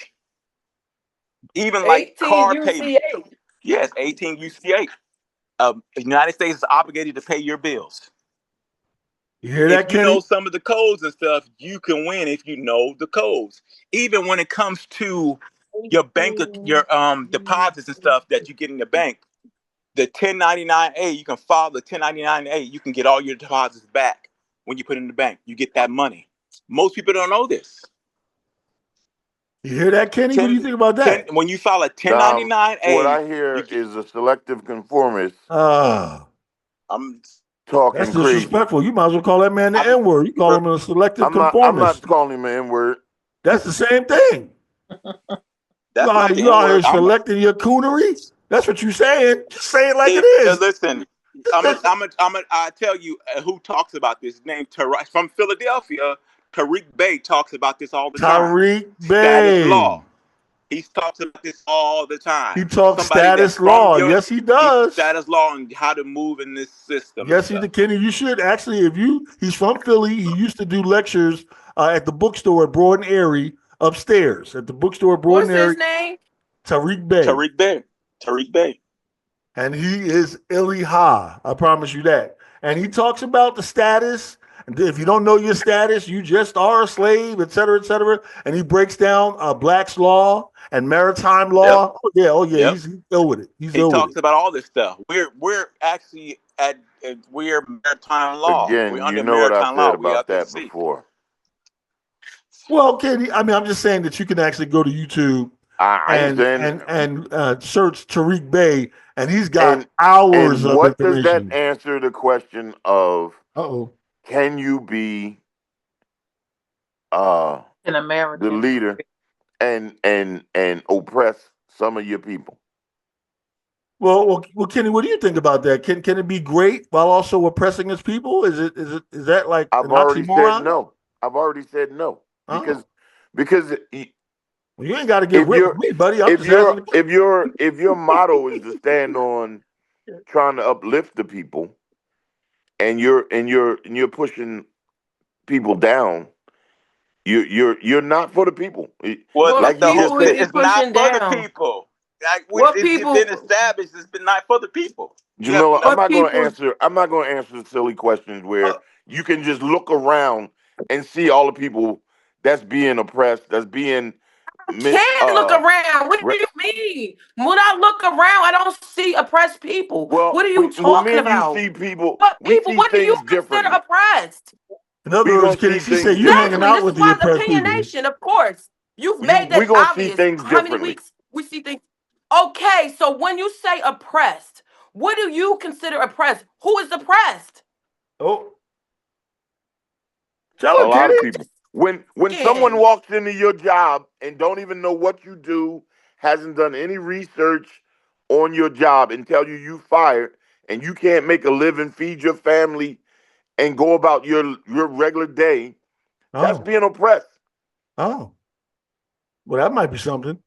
Even like car payment. Yes, 18 UC 8. The United States is obligated to pay your bills. You hear that, If you Kenny? know some of the codes and stuff, you can win if you know the codes. Even when it comes to your bank, your deposits and stuff that you get in the bank, the 1099-A, you can file the 1099-A. You can get all your deposits back when you put it in the bank. You get that money. Most people don't know this. You hear that, Kenny? What do you think about that? When you file a 1099-A, what I hear is a selective conformist. I'm talking that's crazy. Disrespectful. You might as well call that man the N-word. You call him a selective conformist. I'm not calling him an N-word. That's the same thing. You out here selecting your coonery? That's what you're saying. Just say it like it is. Listen, I tell you who talks about this. His name from Philadelphia. Tariq Bey talks about this all the time. Tariq Bey. Status law. He talks about this all the time. He talks status law. Yes, he does. Status law and how to move in this system. Yes, he did. Kenny, you should actually, he's from Philly. He used to do lectures at the bookstore at Broad and Erie upstairs at the bookstore at Broad and Erie. What's his name? Tariq Bey. Tariq Bey. Tariq Bey. And he is Illy-Ha. I promise you that. And he talks about the status. If you don't know your status, you just are a slave, et cetera, et cetera. And he breaks down Black's law and maritime law. Yep. Oh yeah. He's ill with it. He talks about all this stuff. We're actually we're maritime law. Again, we're under you know what I maritime said law. about that before. Well, Kenny, I mean, I'm just saying that you can actually go to YouTube and search Tariq Bey, and he's got hours of what information. Does that answer the question of can you be an American, the leader, and oppress some of your people? Well, Kenny, what do you think about that? Can it be great while also oppressing its people? Is that like I've already said no. I've already said no because you ain't got to get with me, buddy. If your motto is to stand on trying to uplift the people, and you're pushing people down, you're not for the people. Well, like it's not for the people. Like it's been established, it's been not for the people. You know, I'm not going to answer silly questions where you can just look around and see all the people that's being oppressed, that's being. Can't look around. What do you mean? When I look around, I don't see oppressed people. Well, what are you talking about? You see people. What people? What do you consider oppressed? In other words, Kenny, she said you're hanging out with the oppressed people. Opinionation, of course. You've made that we're gonna obvious. See things How many weeks we see things? Okay, so when you say oppressed, what do you consider oppressed? Who is oppressed? Oh, a lot of people. When someone walks into your job and don't even know what you do, hasn't done any research on your job, and tell you fired and you can't make a living, feed your family, and go about your regular day, that's being oppressed. Oh. Well, that might be something.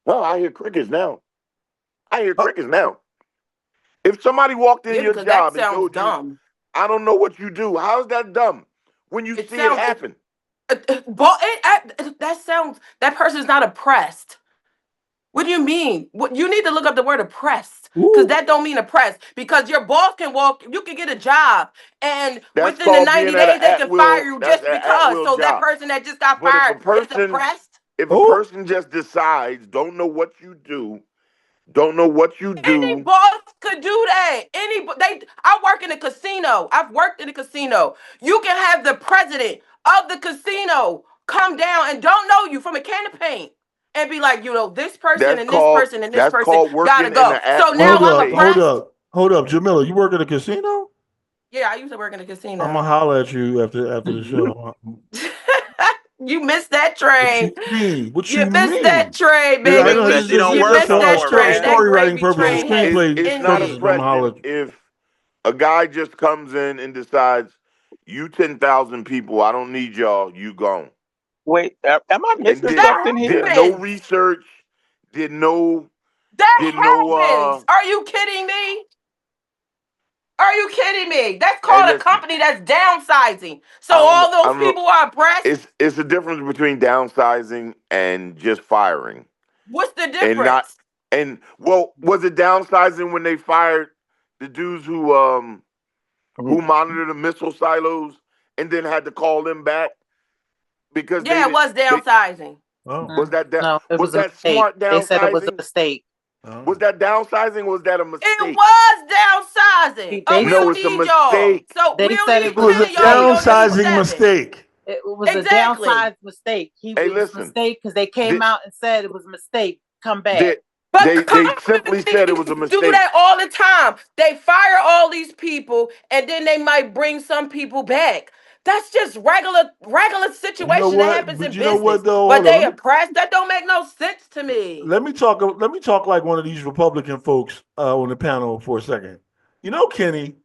Well, I hear crickets now. If somebody walked in your job and told you, I don't know what you do, how's that dumb? When you see it happen. That person's not oppressed. What do you mean? You need to look up the word oppressed, because that don't mean oppressed. Because your boss can you can get a job, and within the 90 days they can fire you just because. So that person that just got fired is oppressed. If a person just decides, don't know what you do, any boss could do that. I work in a casino. I've worked in a casino. You can have the president of the casino come down and don't know you from a can of paint and be like, this person and this person and this person gotta go. So now I'm oppressed. Hold up, Jamila, you work at a casino? Yeah, I used to work in a casino. I'm gonna holler at you after the show. You missed that train. What you mean? What You you missed mean? that train, Yeah, I baby. know Jamila said she don't You work missed no that more, train. man. That story writing gravy purposes, train has screenplay It's not a purposes. ended. I'm hollering. if a guy just comes in and decides, you 10,000 people, I don't need y'all, you gone. Wait, am I And missing did That something did here? no happens. research, did no That happens. Are you kidding me? Are you kidding me? That's hey, called a listen, company that's downsizing. So I don't know, all I those don't know. people are oppressed. It's a difference between downsizing and just firing. What's the And not difference? and well, was it downsizing when they fired the dudes who monitor the missile silos and then had to call them back because Yeah, it was they downsizing. Oh, was that No, it was was a that mistake. smart They said it was a downsizing? mistake. Was that downsizing? Was that a It mistake? was downsizing. Oh, They we No, don't it's a need y'all. mistake. So we They don't said need it it was a was 10 a of y'all. We mistake. don't need downsizing 7. mistake. It was Exactly. a downsized mistake. Hey, It was a listen. mistake because they came Did, out and said it was a mistake. Come back. did, But they simply said it was a companies do mistake. that all the time. They fire all these people and then they might bring some people back. That's just regular You know situation that what? happens But in you know what business. though? But Hold on. they oppressed. That don't make no sense to me. Let me talk. Let me talk like one of these Republican folks on the panel for a second. You know, Kenny,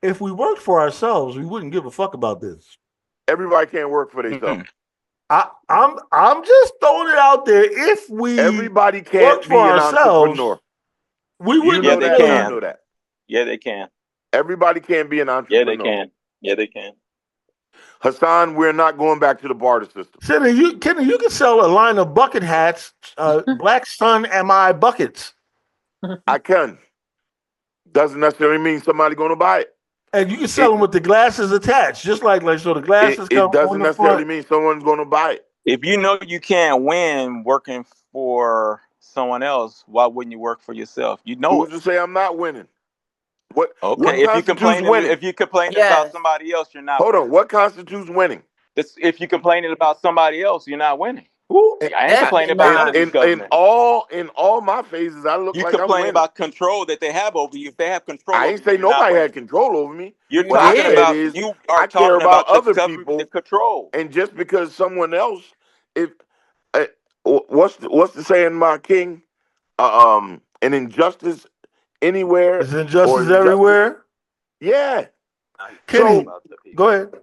if we worked for ourselves, we wouldn't give a fuck about this. Everybody can't work for themselves. I'm just throwing it out there. If we Everybody worked can't for be an ourselves, entrepreneur. we wouldn't. You know they that, and I can. know that. Yeah, they can. Everybody can't be an Yeah, entrepreneur. they can. Yeah, they can. Hassan, we're not going back to the barter system. Kenny, you can sell a line of bucket hats, Black Sun MI buckets. I can. Doesn't necessarily mean somebody going to buy it. And you can sell them with the glasses attached, just like so the glasses come It doesn't on the necessarily front. mean someone's going to buy it. If you know you can't win working for someone else, why wouldn't you work for yourself? You know Who's to say I'm not winning? What Okay, if constitutes winning? if you complaining about somebody else, you're not. Hold on. What constitutes winning? If you're complaining about somebody else, you're not winning. Ooh, I ain't complaining about none of this government. In all my phases, I look You like I'm complain winning. about control that they have over you. If they have control, I ain't say nobody had control over me. You're What talking I said about. is You are I care talking about other the people. The control. And just because someone else, if what's the saying, my king? An injustice anywhere is injustice everywhere. Yeah. Kenny, go ahead.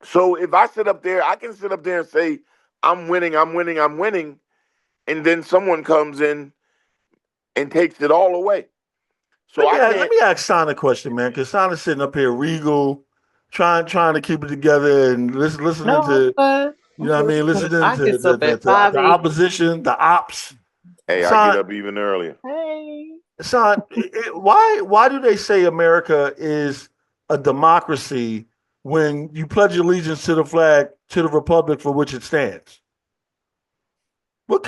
So if I sit up there, I can sit up there and say, I'm winning, and then someone comes in and takes it all away. So let me ask Son a question, man, because Son is sitting up here regal, trying to keep it together and listening to you know what I mean, listening to the opposition, the ops. Hey, Son, I get up even earlier. Hey. Son, why do they say America is a democracy when you pledge allegiance to the flag, to the republic for which it stands? We've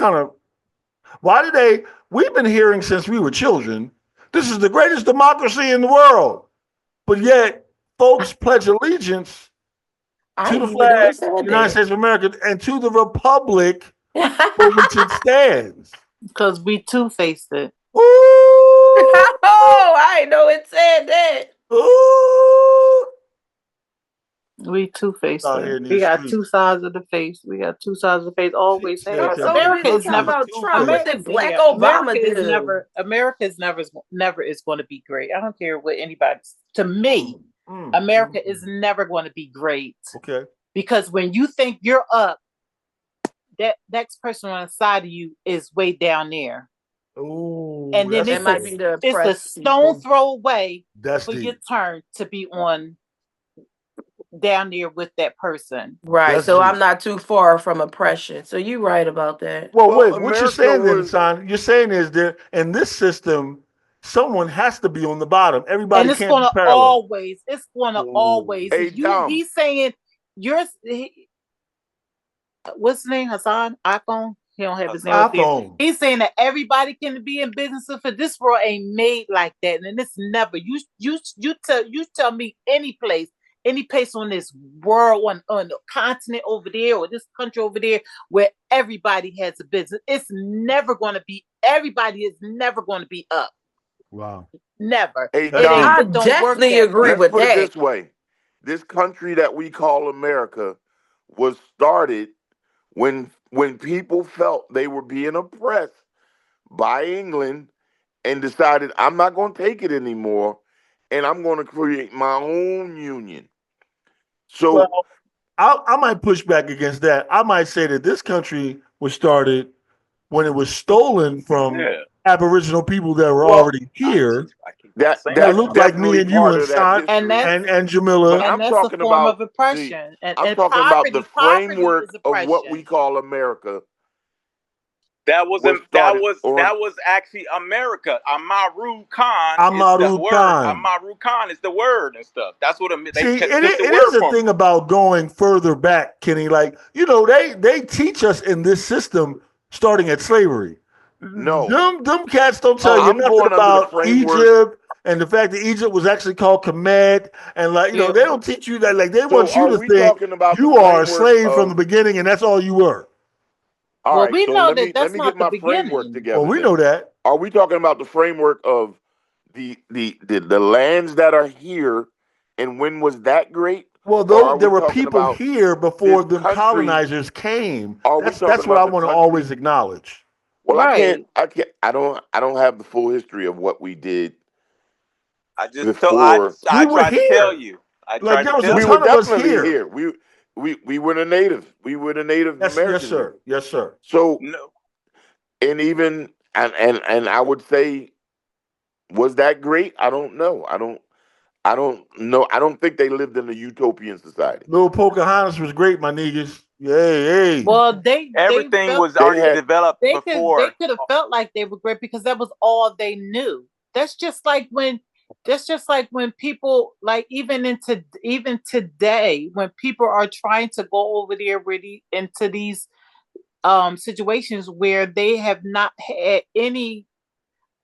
been hearing since we were children, this is the greatest democracy in the world. But yet, folks pledge allegiance to the flag of the United States of America and to the republic for which it stands. Because we two-faced it. Ooh. Oh, I didn't know it said that. Ooh. We two-faced it. We got two sides of the face. We got two sides of the face always. So America is never about Trump. What did Black Obama do? America is never is going to be great. I don't care what anybody. To me, America is never going to be great. Okay. Because when you think you're up, that next person on the side of you is way down there. Ooh, and then it's a stone throw away for your turn to be on down there with that person. Right. That's so deep. I'm not too far from oppression. So you're right about that. Well, wait, what you're saying then, son, you're saying is there in this system, someone has to be on the bottom. Everybody and can't be parallel. Always. It's gonna always. Hey, he's saying what's his name? Hassan iPhone. He don't have his name. He's saying that everybody can be in business, for this world ain't made like that, and it's never. You tell me any place on this world, on the continent over there, or this country over there, where everybody has a business. It's never going to be. Everybody is never going to be up. Wow. Never. Hey, It Donnie, ain't. I It don't work definitely that agree way. let's with put it that. this way. This country that we call America was started when people felt they were being oppressed by England and decided I'm not going to take it anymore and I'm going to create my own union. So Well, I might push back against that. I might say that this country was started when it was stolen from Aboriginal people that were already here. that's That looked like me definitely and you part and of that Sant And history. that's and But Jamila. and I'm that's a talking form of about, see, oppression. I'm And talking about the poverty is framework of what we oppression. call America That was wasn't. started on. That was actually America. Amaru Khan is the Amaru word. Khan. Amaru Khan is the word and stuff. That's what they See, took the it word is a from. thing about going further back, Kenny. Like, they teach us in this system starting at slavery. No, Them cats don't tell you I'm nothing going under the about framework. Egypt and the fact that Egypt was actually called Kemet. And Yeah. they don't teach you that. Like, they So want you are to we think talking about the you are a framework slave from the of? beginning and that's all you were. All Well, right, we so know let that me let that's me get not the my framework beginning. Well, together we then. know that. Are we talking about the framework of the lands that are here, and when was that great? Well, Or though are we there were talking people about here this before them country? colonizers came. Are we talking That's what about I the want to always country? acknowledge. Well, Right. I don't have the full history of what we did I just told. before. We I were tried to tell here. you. I Like, tried there to was a tell We were you. ton of us definitely here. here. We were the native. We were the Native Yes, American sir. people. Yes, sir. So, No. and even and I would say, was that great? I don't know. I don't know. I don't think they lived in a utopian society. Little Pocahontas was great, my niggas. Hey, hey. Well, they Everything felt was They already had developed they before. could have felt like they were great because that was all they knew. That's just like when people, like, even today, when people are trying to go over there really into these situations where they have not had any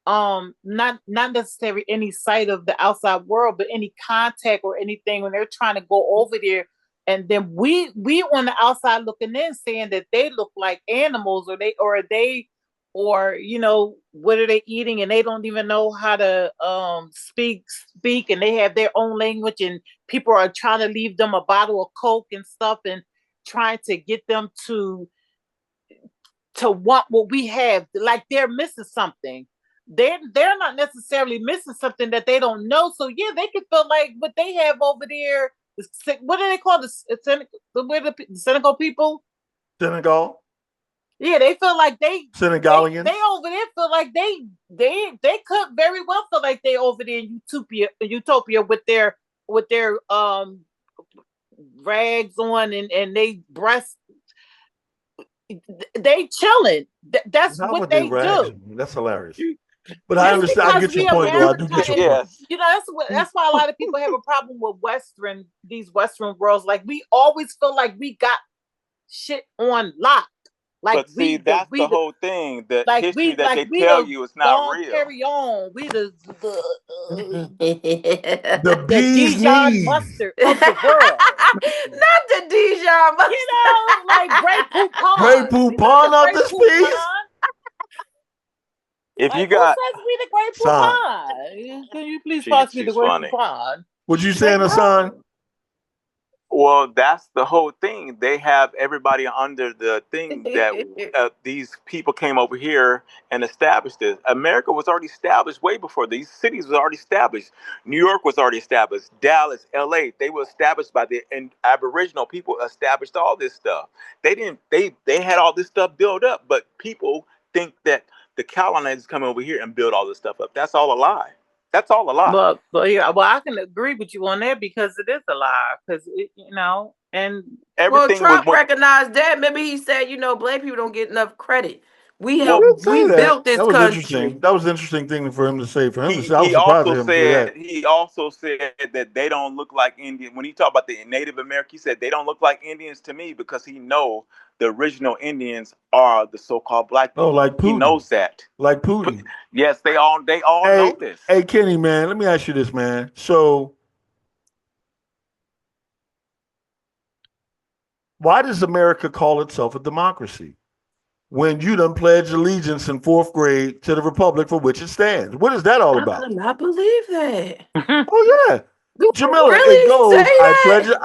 not necessarily any sight of the outside world, but any contact or anything, when they're trying to go over there, and then we on the outside looking in saying that they look like animals, or what are they eating, and they don't even know how to speak, and they have their own language, and people are trying to leave them a bottle of Coke and stuff, and trying to get them to want what we have, like they're missing something. They're not necessarily missing something that they don't know. So yeah, they can feel like what they have over there. What do they call the Senegal people? Senegal, Yeah, they feel like Senegalians. they over there feel like they could very well feel like they over there in utopia with their rags on, and they breasts, they chilling. That's How what about they they rags? do. That's hilarious. You, But I It's understand. I because get your we point, though. I do America, get your and point. yes. that's why a lot of people have a problem with these Western worlds. Like, we always feel like we got shit on lock. Like But see, that's the whole thing. The history that they we tell the you is not Don real. Carry On. We The the bee's Dijon knees. mustard of the world. Not the Dijon Like Grey Grey Poupon. We not Poupon the out Grey this piece. Poupon. If you Like, who got, says we the Grey Son, Poupon? Can you please pass me the she's Grey funny. Poupon? what you Like, saying, no. son? Well, that's the whole thing. They have everybody under the thing that these people came over here and established this. America was already established way before these cities was already established. New York was already established. Dallas, L.A. They were established by the Aboriginal people. Established all this stuff. They didn't. They had all this stuff built up, but people think that the colonizers come over here and build all this stuff up. That's all a lie. That's all a lie. But yeah, well, I can agree with you on that because it is a lie. Because and Well, Everything was Trump recognized that. Maybe he said, black people don't get enough credit. We He helped. didn't say We that. built this That was interesting. country. That was an interesting thing for him to say. For him to say, I was he surprised also at him to say said that. that they don't look like Indian. When he talked about the Native American, he said they don't look like Indians to me because he know the original Indians are the so-called black Oh, people. like He Putin. knows that. Like Putin. Yes, they all know this. Hey, Kenny, man, let me ask you this, man. So, why does America call itself a democracy? when you done pledged allegiance in 4th grade to the republic for which it stands? What is that all I about? could not believe that. Oh yeah, You Jamila, it really goes, say I that? pledge it.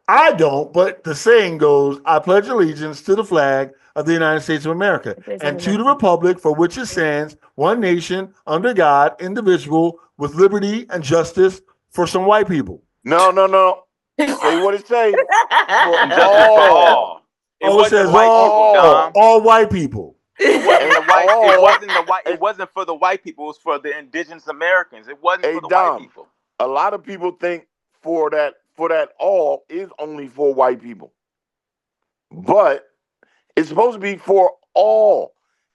I don't, but the saying goes, I pledge allegiance to the flag of the United States of America and to the republic for which it stands, one nation, under God, indivisible, with liberty and justice for some white people. No. Say what it say. And justice for all. It says all white people. It wasn't for the white people. It was for the indigenous Americans. It wasn't for the white people. A lot of people think for that all is only for white people, but it's supposed to be for all.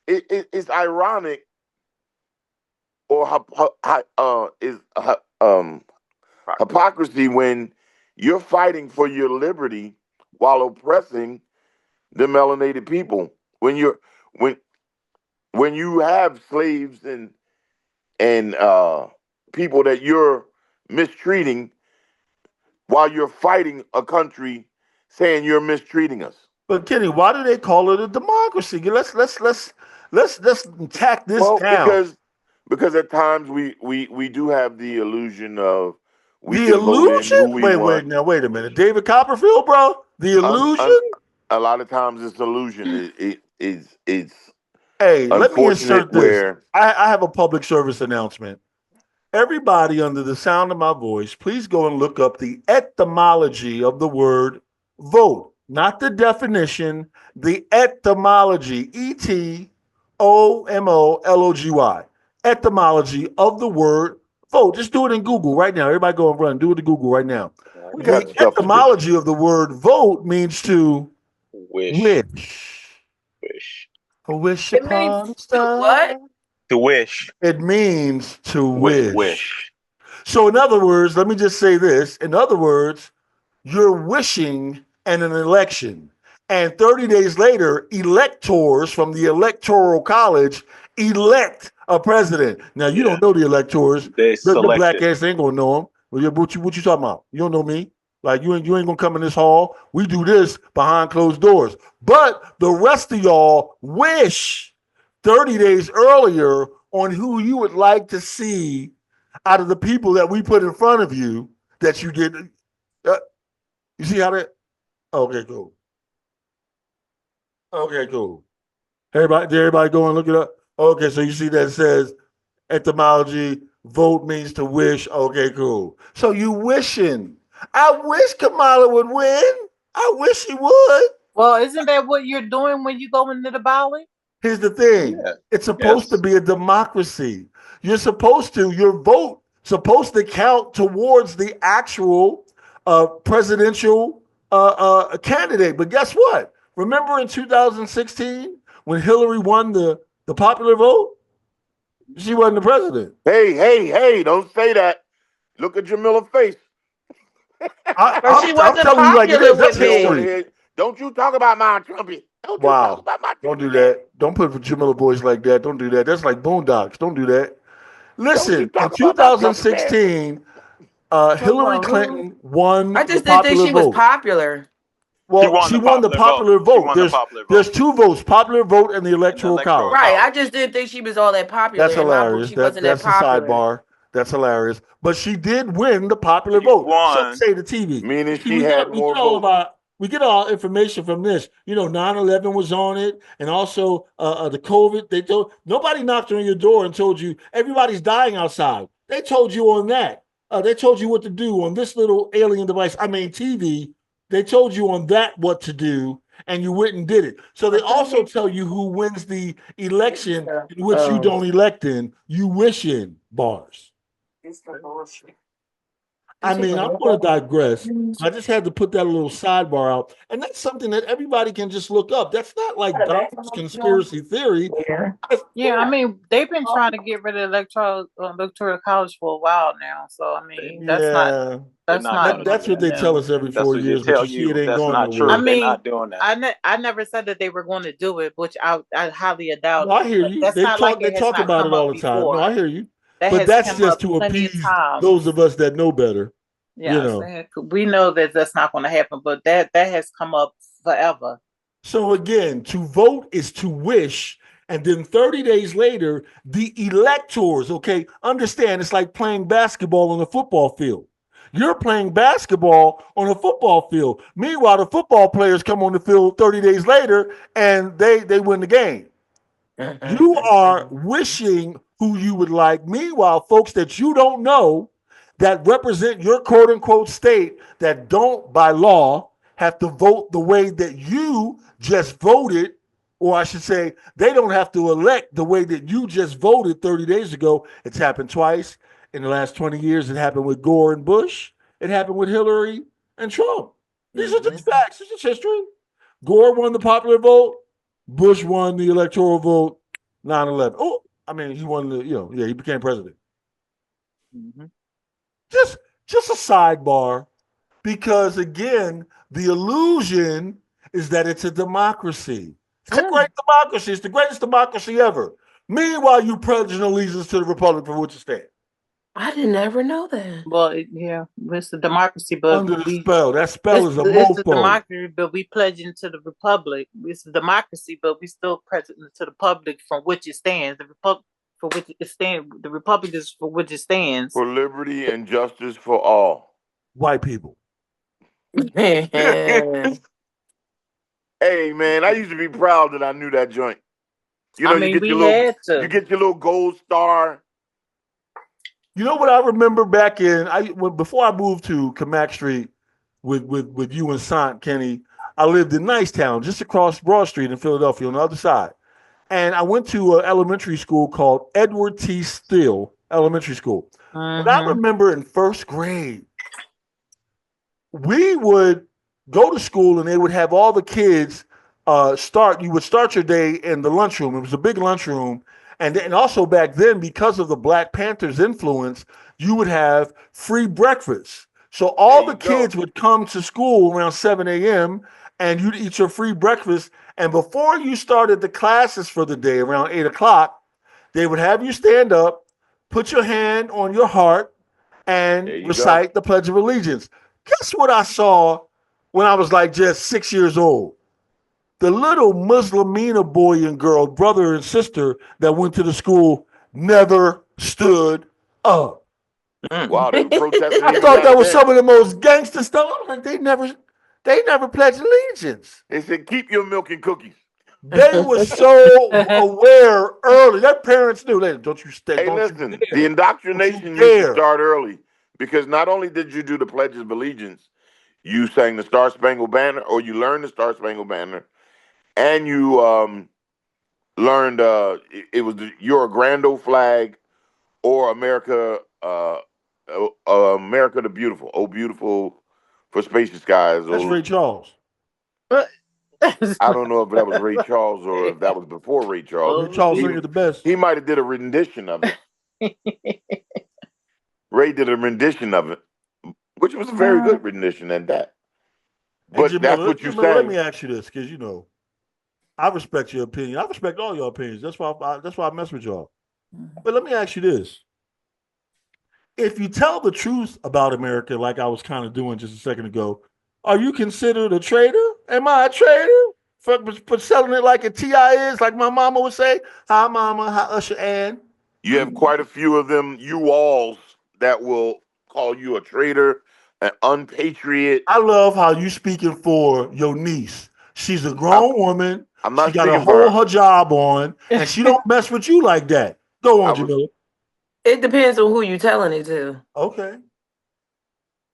It's ironic, or hypocrisy when you're fighting for your liberty while oppressing the melanated people. When you have slaves and people that you're mistreating while you're fighting a country saying you're mistreating us. But Kenny, why do they call it a democracy? Let's tack this down. Because at times we do have the illusion of the illusion. Wait a minute, David Copperfield, bro. The illusion. A lot of times it's illusion. It's Hey, let me insert this. I have a public service announcement. Everybody under the sound of my voice, please go and look up the etymology of the word vote. Not the definition, the etymology. ETOMOLOGY. Etymology of the word vote. Just do it in Google right now. Everybody go and run. Do it in Google right now. The etymology of the word vote means to wish. A wish upon a star. What? To wish. It means to wish. Wish. So in other words, let me just say this. In other words, you're wishing in an election. And 30 days later, electors from the Electoral College elect a president. Now, you don't know the electors. The black ass ain't going to know them. Well, what you talking about? You don't know me. Like, you ain't going to come in this hall. We do this behind closed doors. But the rest of y'all wish 30 days earlier on who you would like to see out of the people that we put in front of you that you get. You see how that? Okay, cool. Okay, cool. Everybody go and look it up? Okay, so you see that it says etymology, vote means to wish. Okay, cool. So you wishing. I wish Kamala would win. I wish he would. Well, isn't that what you're doing when you go into the ballot? Here's the thing. Yeah. It's supposed to be a democracy. Your vote supposed to count towards the actual presidential candidate. But guess what? Remember in 2016 when Hillary won the popular vote? She wasn't the president. Hey, don't say that. Look at Jamila's face. She wasn't popular with me. Don't you talk about my Trumpy. Don't do that. Don't put Jamila voice like that. Don't do that. That's like Boondocks. Don't do that. Listen, in 2016, Hillary Clinton won. I just didn't think she was popular. Well, she won the popular vote. There's two votes, popular vote and the Electoral College. Right. I just didn't think she was all that popular. That's hilarious. That's a sidebar. That's hilarious. But she did win the popular vote. So say the TV. Meaning she had more votes. We get all information from this. 9/11 was on it, and also the COVID. They told nobody knocked on your door and told you everybody's dying outside. They told you on that. They told you what to do on this little alien device. TV. They told you on that what to do, and you went and did it. So they also tell you who wins the election in which you don't elect in. You wish in bars. It's the bullshit. I'm going to digress. I just had to put that little sidebar out. And that's something that everybody can just look up. That's not like Donald's conspiracy theory. Yeah, they've been trying to get rid of electoral college for a while now. So, that's what they tell us every 4 years. But you see it ain't going nowhere. They're not doing that. I never said that they were going to do it, which I highly doubt. I hear you. They talk about it all the time. No, I hear you. But that's just to appease those of us that know better. Yeah, we know that that's not going to happen, but that has come up forever. So again, to vote is to wish. And then 30 days later, the electors, okay, understand it's like playing basketball on a football field. You're playing basketball on a football field. Meanwhile, the football players come on the field 30 days later and they win the game. You are wishing who you would like. Meanwhile, folks that you don't know that represent your quote unquote state that don't by law have to vote the way that you just voted, or I should say, they don't have to elect the way that you just voted 30 days ago. It's happened twice in the last 20 years. It happened with Gore and Bush. It happened with Hillary and Trump. These are just facts. This is history. Gore won the popular vote. Bush won the electoral vote. 9/11. Oh, I mean, he won the, he became president. Mm-hmm. Just a sidebar, because again, the illusion is that it's a democracy. It's a great democracy. It's the greatest democracy ever. Meanwhile, you pledge an allegiance to the republic for which you stand. I didn't ever know that. Well, yeah, it's a democracy, but under the spell. That spell is a mofo. It's a democracy, but we pledge into the republic. It's a democracy, but we still pledge to the public from which it stands. The republic for which it stands. The republic is for which it stands. For liberty and justice for all. White people. Hey, man, I used to be proud that I knew that joint. You know, you get your little gold star. You know what I remember back before I moved to Camac Street with you and Sant, Kenny, I lived in Nicetown, just across Broad Street in Philadelphia on the other side. And I went to an elementary school called Edward T. Still Elementary School. And I remember in first grade, we would go to school and they would have all the kids you would start your day in the lunchroom. It was a big lunchroom. And also back then, because of the Black Panthers influence, you would have free breakfast. So all the kids would come to school around 7 a.m. and you'd eat your free breakfast. And before you started the classes for the day around 8 o'clock, they would have you stand up, put your hand on your heart, and recite the Pledge of Allegiance. Guess what I saw when I was like just 6 years old? The little Muslimina boy and girl, brother and sister that went to the school never stood up. Wow, they were protesting. I thought that was some of the most gangster stuff. I was like, they never pledged allegiance. They said, keep your milk and cookies. They were so aware early. Their parents knew. Don't you stay. Hey, listen, the indoctrination used to start early, because not only did you do the Pledge of Allegiance, you sang the Star Spangled Banner, or you learned the Star Spangled Banner, and you learned it was You're a Grand Old Flag, or America the Beautiful. Oh, beautiful for spacious skies. That's Ray Charles. I don't know if that was Ray Charles or if that was before Ray Charles. Ray Charles sang it the best. He might have did a rendition of it. Ray did a rendition of it, which was a very good rendition at that. But hey, that's what you said. Let me ask you this, because I respect your opinion. I respect all your opinions. That's why I mess with y'all. But let me ask you this. If you tell the truth about America, like I was kind of doing just a second ago, are you considered a traitor? Am I a traitor for selling it like a T.I. is, like my mama would say? Hi, mama. Hi, Usher Ann. You have quite a few of them you-alls that will call you a traitor, an unpatriot. I love how you speaking for your niece. She's a grown woman. I'm not. She got to hold her job on, and she don't mess with you like that. Go on, Jamila. It depends on who you telling it to. Okay.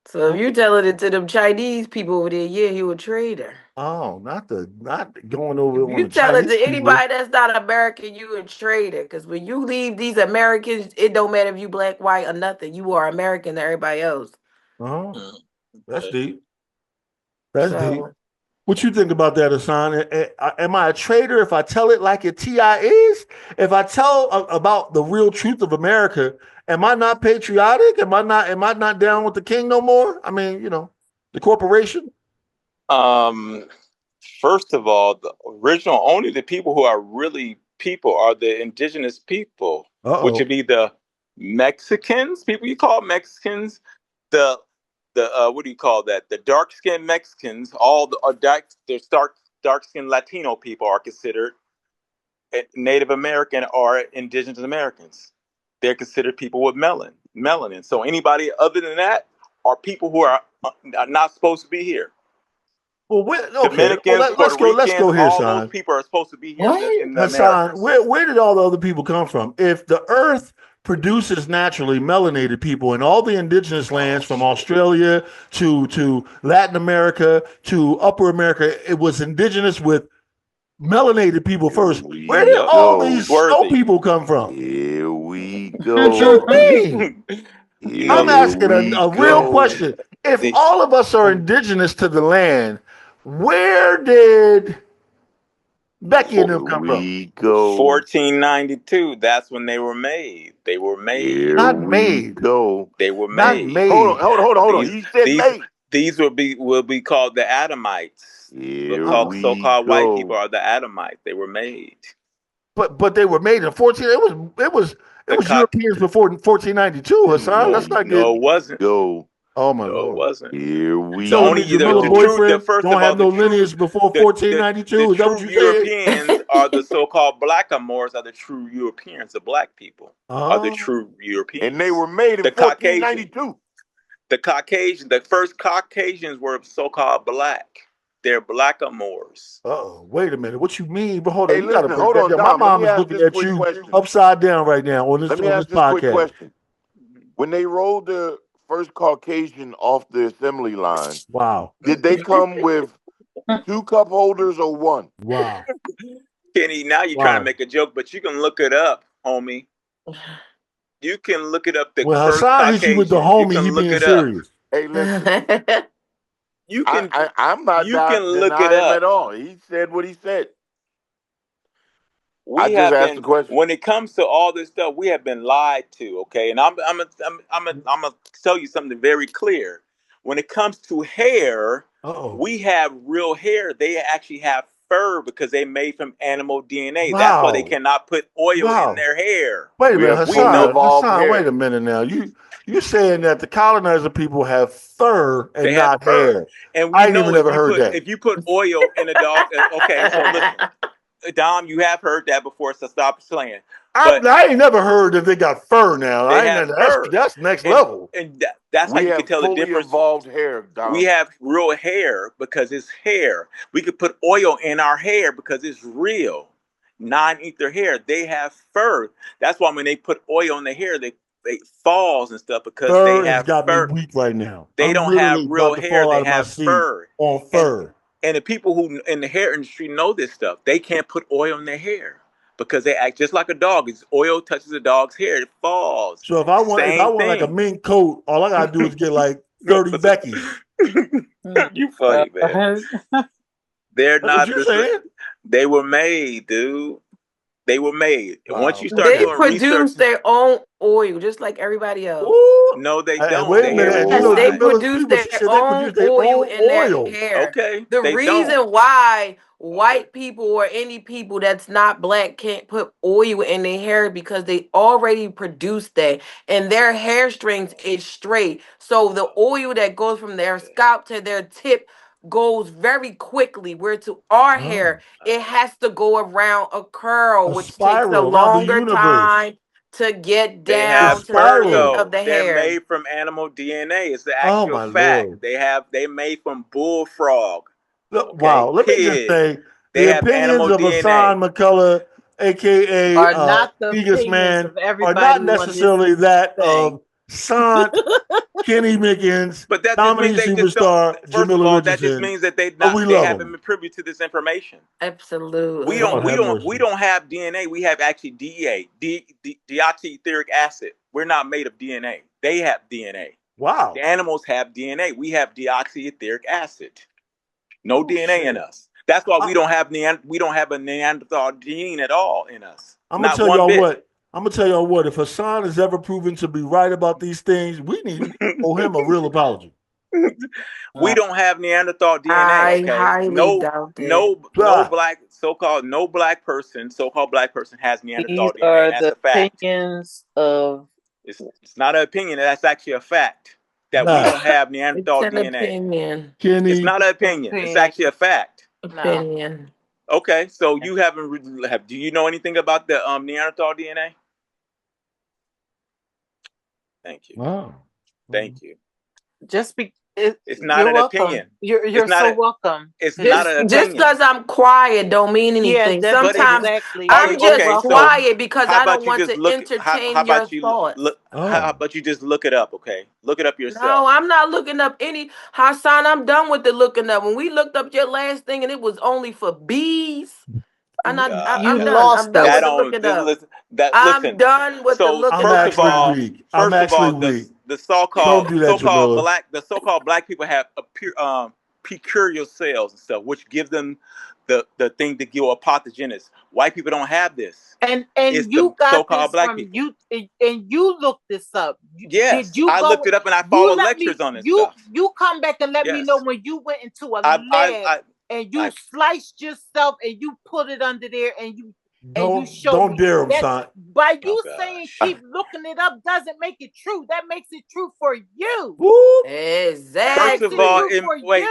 So if you telling it to them Chinese people over there, yeah, you a traitor. Oh, not going over. You tell it to anybody that's not American, you a traitor. Because when you leave these Americans, it don't matter if you black, white, or nothing. You are American to everybody else. Oh, that's deep. That's deep. What you think about that, Hassan? Am I a traitor if I tell it like a T.I. is? If I tell about the real truth of America, am I not patriotic? Am I not down with the king no more? I mean, the corporation. First of all, only the people who are really people are the indigenous people, which would be the Mexicans, people you call Mexicans, the what do you call that? The dark-skinned Mexicans, all the dark dark-skinned Latino people are considered Native American or Indigenous Americans. They're considered people with melanin. So anybody other than that are people who are not supposed to be here. Well, okay. Dominicans, Well, let's Puerto go Ricans, here, all Hassan. those people are supposed to be here in the Hassan, Americas. where did all the other people come from? If the Earth produces naturally melanated people in all the indigenous lands from Australia to Latin America to Upper America, it was indigenous with melanated people first. Where did all these snow people come from? Here we go. What you mean? I'm asking a real question. If all of us are indigenous to the land, where did Becky and them come from? 1492. That's when they were made. They were made. Not made. They were Not made. made. Hold on. He said made. These will be called the Adamites. So-called white people are the Adamites. They were made. But they were made in 14. It was Europeans before 1492, Hassan. That's not good. No, it wasn't. Oh my No, Lord. it wasn't. Here we So only the boyfriend don't have no lineage before 1492. Is that what you Europeans are the so-called blackamoors are the true Europeans. The black people are the true Europeans. And they were made in 1492. The first Caucasians were so-called black. They're blackamours. Oh, wait a minute. What you mean? But hold on. Hey, You gotta listen, break hold that on, down. Dom, My let mom me is ask looking this at quick you question. upside down right now on this Let me ask this podcast. quick question. When they rolled the first Caucasian off the assembly line, wow, did they come with 2 cup holders or 1? Wow. Kenny, now you're trying to make a joke, but you can look it up, homie. You can look it up. The first Hassan hit you with the homie. You being serious? Hey, listen. You can. I'm not denying him at all. He said what he said. I just asked the question. When it comes to all this stuff, we have been lied to. Okay, and I'm gonna tell you something very clear. When it comes to hair, we have real hair. They actually have fur because they made from animal DNA. Wow. That's why they cannot put oil in their hair. Wait a minute, Hassan. Wait a minute now. You saying that the colonizer people have fur and not hair? And I ain't even never heard that. If you put oil in a dog, okay. So listen, Dom, you have heard that before, so stop playing. I ain't never heard that they got fur now. That's next level. And that's how you can tell the difference. Evolved hair, Dom. We have real hair because it's hair. We could put oil in our hair because it's real. Non-ether hair. They have fur. That's why when they put oil in their hair, they falls and stuff because they have got fur. Me weak right now. They don't have real hair. They have fur. On fur. And the people who in the hair industry know this stuff. They can't put oil in their hair because they act just like a dog. It's oil touches a dog's hair, it falls. So if I want like a mink coat, all I gotta do is get like 30 Beckys. You funny, man. They're not what saying? They were made, dude. They were made. Wow. Once you start doing research, produce their own oil just like everybody else. Ooh, no, they don't. Wait a minute. They produce their own oil in their hair. Okay. The reason why white people or any people that's not black can't put oil in their hair because they already produce that and their hair strings is straight. So the oil that goes from their scalp to their tip goes very quickly, where to our hair it has to go around a curl, which takes a longer time to get down to the root of the hair. They're made from animal DNA. It's the actual fact. Lord. They made from bullfrog. Wow, let me just say the opinions of Hassan McCullough, aka are not the biggest man, of everybody are not necessarily that of Sant, Kenny Mickens, but that comedy superstar Jamila Richardson. That just means that they haven't been privy to this information. Absolutely. We don't have DNA. We have actually DEA, deoxyetheric acid. We're not made of DNA. They have DNA. Wow. The animals have DNA. We have deoxyetheric acid. No DNA in us. That's why we don't have a Neanderthal gene at all in us. I'm gonna tell y'all what. If Hassan is ever proven to be right about these things, we need to owe him a real apology. We don't have Neanderthal DNA. No black so-called black person has Neanderthal DNA. That's a fact. Opinions of it's not an opinion. That's actually a fact that we don't have Neanderthal DNA. Opinion. Kenny, it's not an opinion. It's actually a fact. opinion. Okay, so you haven't do you know anything about the Neanderthal DNA? Thank you. Wow. Thank you. Just it's not you're an welcome. opinion. You're so welcome. It's not an opinion. Just because I'm quiet don't mean anything. Yeah, Sometimes exactly. I'm just okay, so quiet because how I don't about you want just to look? entertain How your about you thoughts. look? How about you just look it up? Okay, look it up yourself. No, I'm not looking up any Hassan. I'm done with the looking up. When we looked up your last thing and it was only for bees. I'm not. I'm done. I'm done with the looking up. I'm done with the looking I'm up. actually weak. I'm actually weak. The so-called Don't do that, Jamila. so-called black people have peculiar cells and stuff, which give them the thing to give a pathogenesis. White people don't have this. And it's you got so-called this black from people. you, and you looked this up. Yes, did you I looked it up and I follow lectures on this stuff. You come back and let me know when you went into a lab and you sliced yourself and you put it under there and you don't dare him, son. By you saying keep looking it up doesn't make it true. That makes it true for you. Woo. Exactly. First of all, all information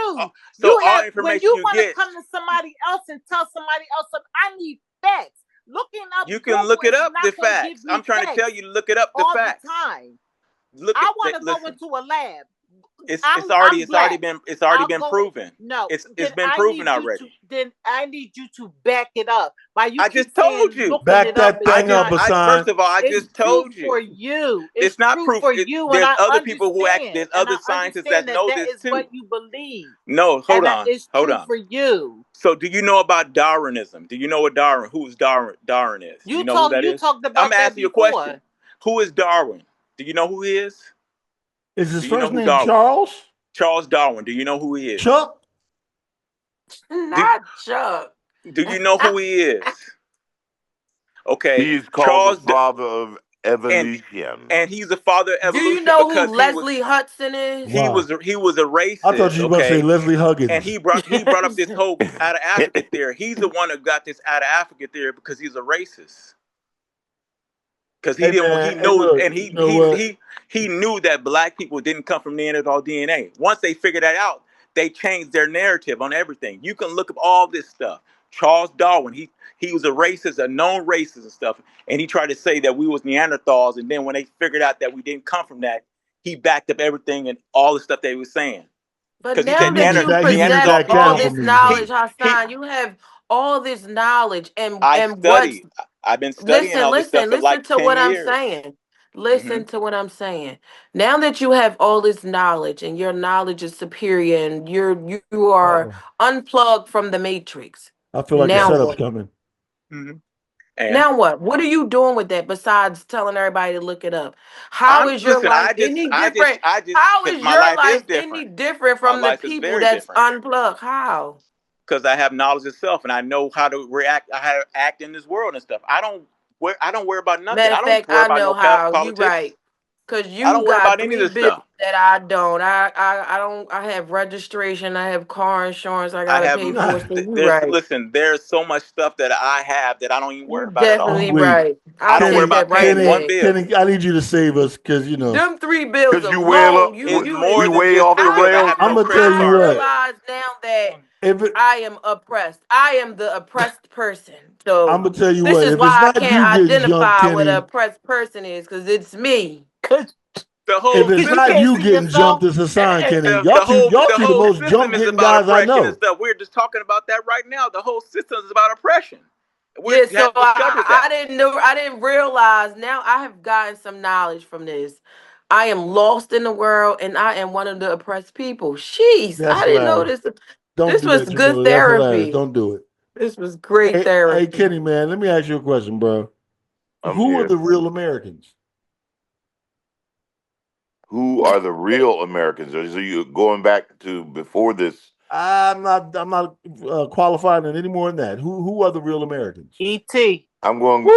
when you want to come to somebody else and tell somebody else, I need facts. Looking up, you can look it up. The facts. I'm trying to tell you, look it up. The facts. The time. Look. I want to go into a lab. It's already been proven. No, it's been proven already. Then I need you to back it up. I just told you. Back that thing up, Hassan. First of all, I just told you. For you, it's not proof for you. There's other people who act. There's other scientists that know this is too. What you believe? No, hold on. Hold on. For you. So, do you know about Darwinism? Do you know what Who's Darwin is? You know who that is? Talked about. I'm asking you a question. Who is Darwin? Do you know who he is? Is his first name Charles? Charles Darwin. Do you know who he is? Chuck? Not Chuck. Do you know who he is? Okay. He's called the father of evolution. And he's the father of evolution. Do you know who Leslie Hudson is? He was a racist. I thought you were going to say Leslie Huggins. And he brought up this whole out of Africa theory. He's the one that got this out of Africa theory because he's a racist. Because he knew that black people didn't come from Neanderthal DNA. Once they figured that out, they changed their narrative on everything. You can look up all this stuff. Charles Darwin, he was a racist, a known racist and stuff, and he tried to say that we was Neanderthals. And then when they figured out that we didn't come from that, he backed up everything and all the stuff they were saying. But now that you present all this knowledge, Hassan, you have all this knowledge I've been studying all this stuff for like 10 years. Listen to what I'm saying. Now that you have all this knowledge and your knowledge is superior and you are unplugged from the matrix. I feel like the setup's coming. Now what? What are you doing with that besides telling everybody to look it up? How is your life any different? How is your life any different from the people that's unplugged? How? Because I have knowledge itself and I know how to react, how to act in this world and stuff. I don't worry about nothing. Matter of fact, I know how. You right. Because you got 3 bills that I don't. I have registration. I have car insurance. I gotta pay for it. Listen, there's so much stuff that I have that I don't even worry about. Definitely right. I don't worry about paying one bill. Kenny, I need you to save us because you know them 3 bills. Because you way off the rails. I'm gonna tell you what. I realize now that I am oppressed. I am the oppressed person. So I'm gonna tell you this what. is why I can't identify what an oppressed person is because it's me. If it's not you getting jumped, it's Hassan, Kenny. Y'all two the most jump getting guys I know. We're just talking about that right now. The whole system is about oppression. So I didn't know. I didn't realize. Now I have gotten some knowledge from this. I am lost in the world, and I am one of the oppressed people. Jeez, I didn't know this. This was good therapy. Don't do it. This was great therapy. Hey, Kenny, man, let me ask you a question, bro. Who are the real Americans? Who are the real Americans? So you going back to before this? I'm not qualifying it any more than that. Who are the real Americans? E.T. I'm going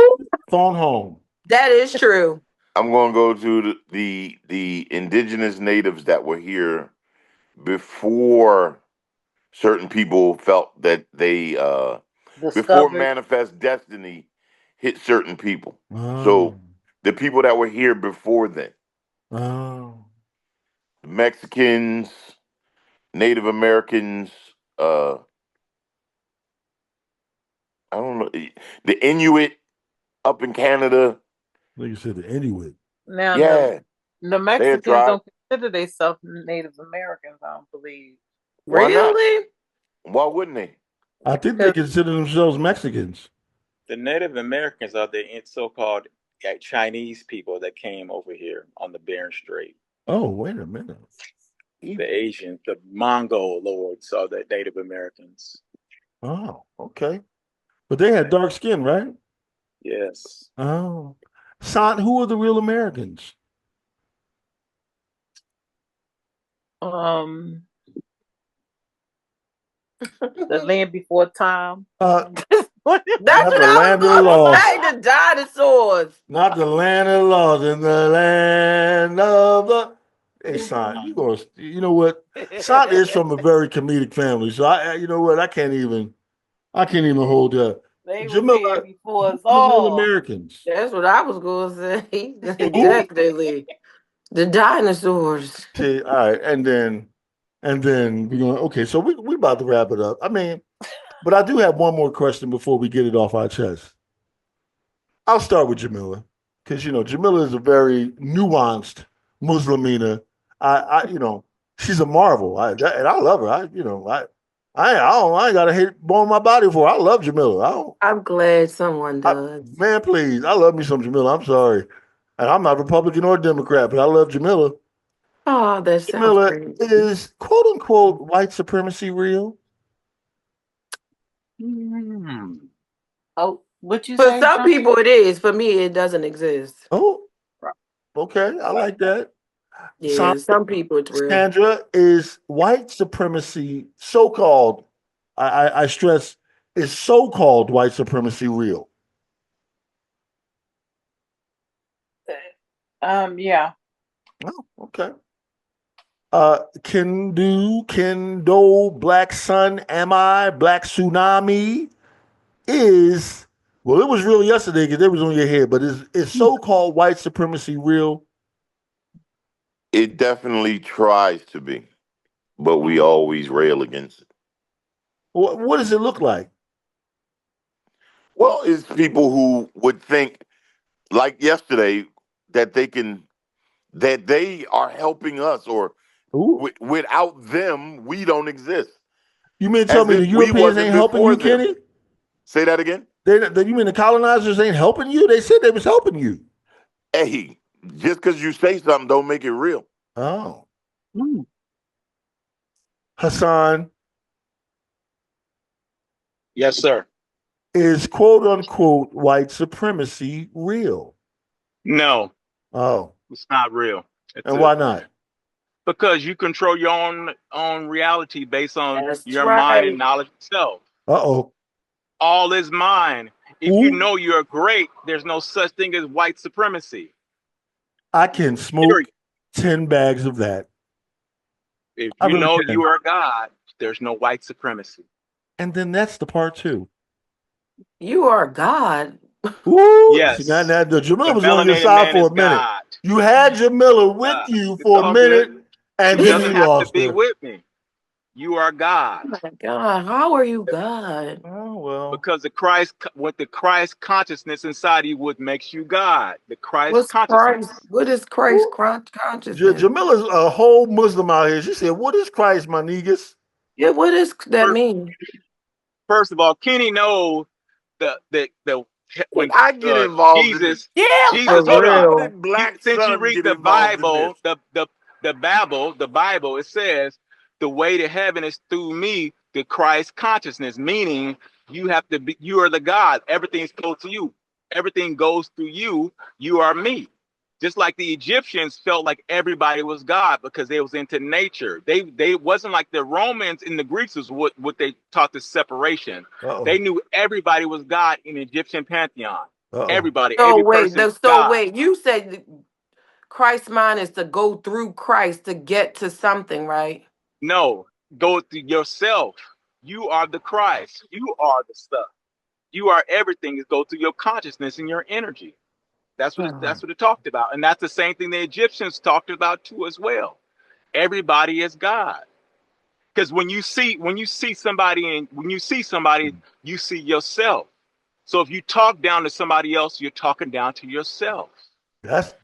phone home. That is true. I'm going to go to the indigenous natives that were here before certain people felt that they before manifest destiny hit certain people. So the people that were here before then. Mexicans, Native Americans, I don't know. The Inuit up in Canada. Like you said, the Inuit. Now, Yeah. the Mexicans don't consider themselves Native Americans, I don't believe. Why not? Really? Why wouldn't they? I think they consider themselves Mexicans. The Native Americans are the so-called Chinese people that came over here on the Bering Strait. Oh, wait a minute. The Asians, the Mongol lords are the Native Americans. Oh, okay. But they had dark skin, right? Yes. Oh. Son, who are the real Americans? The land before time. That's what I was going to say. The dinosaurs. Not the land of the lost, in the land of the. Hey, Son, you know what? Son is from a very comedic family, so you know what? I can't even hold that. They were here before us all. all. Americans. That's what I was going to say. Definitely. The dinosaurs. See, all right, and then we're going. Okay, so we about to wrap it up. I mean, but I do have one more question before we get it off our chest. I'll start with Jamila because Jamila is a very nuanced Muslimina. She's a marvel. And I love her. I ain't got to hate bone my body for her. I love Jamila. I'm glad someone does. Man, please, I love me some Jamila. I'm sorry, and I'm not Republican or Democrat, but I love Jamila. Oh, that's Jamila, is quote unquote white supremacy real? Oh, what you say? For some people it is. For me, it doesn't exist. Oh, okay. I like that. Yeah, some people it's real. Sandra, is white supremacy so-called, I stress, is so-called white supremacy real? Yeah. Oh, okay. Kendo, Black Sun, Am I, Black Tsunami is, well, it was real yesterday because it was on your head, but is so-called white supremacy real? It definitely tries to be, but we always rail against it. What does it look like? Well, it's people who would think, like yesterday, that they are helping us, or without them, we don't exist. You mean tell me the Europeans ain't helping you, Kenny? Say that again? You mean the colonizers ain't helping you? They said they was helping you. Hey, just because you say something don't make it real. Oh. Hassan. Yes, sir. Is quote unquote white supremacy real? No. Oh. It's not real. And why not? Because you control your own reality based on your mind and knowledge itself. Uh-oh. All is mine. If you know you're great, there's no such thing as white supremacy. I can smoke 10 bags of that. If you know you are God, there's no white supremacy. And then that's the part 2. You are God. Ooh, yes. See, now Jamila was on your side for a minute. God. You had Jamila with you for a minute, and you then you lost to be with me. You are God. Oh my God, how are you God? Oh well. Because the Christ consciousness inside of you what makes you God. The Christ consciousness. What is Christ consciousness? Jamila's a whole Muslim out here. She said, "What is Christ, my niggas?" Yeah, what does that mean? First of all, Kenny knows when I get involved Jesus, Jesus, hold on. Black Since you read the Bible, the Bible, it says the way to heaven is through me, the Christ consciousness, meaning you are the God. Everything's close to you. Everything goes through you. You are me. Just like the Egyptians felt like everybody was God because they was into nature. They wasn't like the Romans and the Greeks was what they taught the separation. They knew everybody was God in the Egyptian pantheon. Everybody. Wait. You said Christ's mind is to go through Christ to get to something, right? No, go through yourself. You are the Christ. You are the stuff. You are everything. Is go through your consciousness and your energy. That's what it talked about, and that's the same thing the Egyptians talked about too as well. Everybody is God, because when you see somebody, you see yourself. So if you talk down to somebody else, you're talking down to yourself.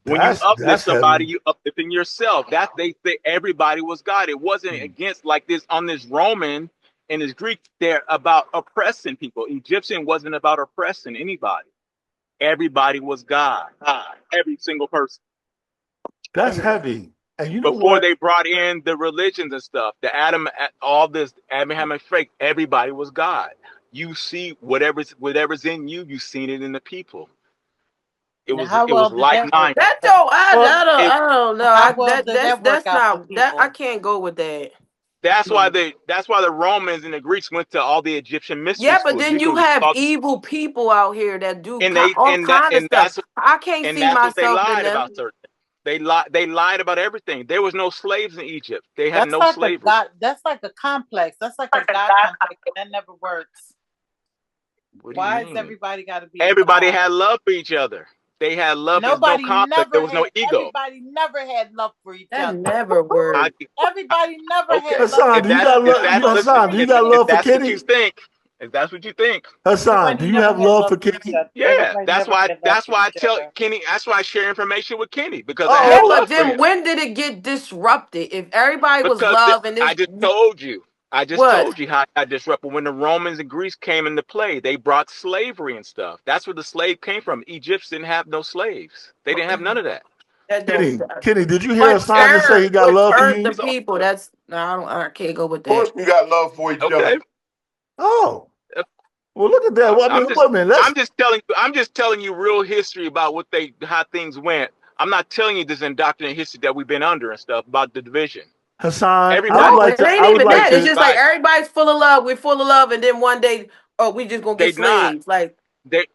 When you uplift somebody, you uplifting yourself. That they say everybody was God. It wasn't against like this on this Roman and this Greek. They're about oppressing people. Egyptian wasn't about oppressing anybody. Everybody was God. Every single person. That's heavy. And you know before they brought in the religions and stuff, the all this Abrahamic faith, everybody was God. You see whatever's in you, you've seen it in the people. It was like minded. That don't I don't know. That's not that I can't go with that. That's why the Romans and the Greeks went to all the Egyptian mystery schools. But then you have evil people out here that do all kind of stuff. I can't see myself in them. About certain. They lied about everything. There was no slaves in Egypt. They had no slavery. That's like a complex. That's like a God complex. That never works. Why does everybody got to be? Everybody had love for each other. They had love. Nobody no conflict. There was no ego. Everybody never had love for each other. That never worked. Everybody never had love. Hassan, do you got love for Kenny? If that's what you think, Hassan, do you have love for Kenny? Yeah, that's why I tell Kenny. That's why I share information with Kenny because but then when did it get disrupted? If everybody was love and I just told you. I just told you how I disrupted. When the Romans and Greece came into play, they brought slavery and stuff. That's where the slave came from. Egypts didn't have no slaves. They didn't have none of that. Kenny, did you hear Hassan say he got love for you? The people. That's I can't go with that. Of course, we got love for each other. Oh, well, look at that. Well, I'm just telling you real history about how things went. I'm not telling you this indoctrinated history that we've been under and stuff about the division. Hassan, it ain't even that. It's just like everybody's full of love. We're full of love, and then one day, we just gonna get slaves. Like the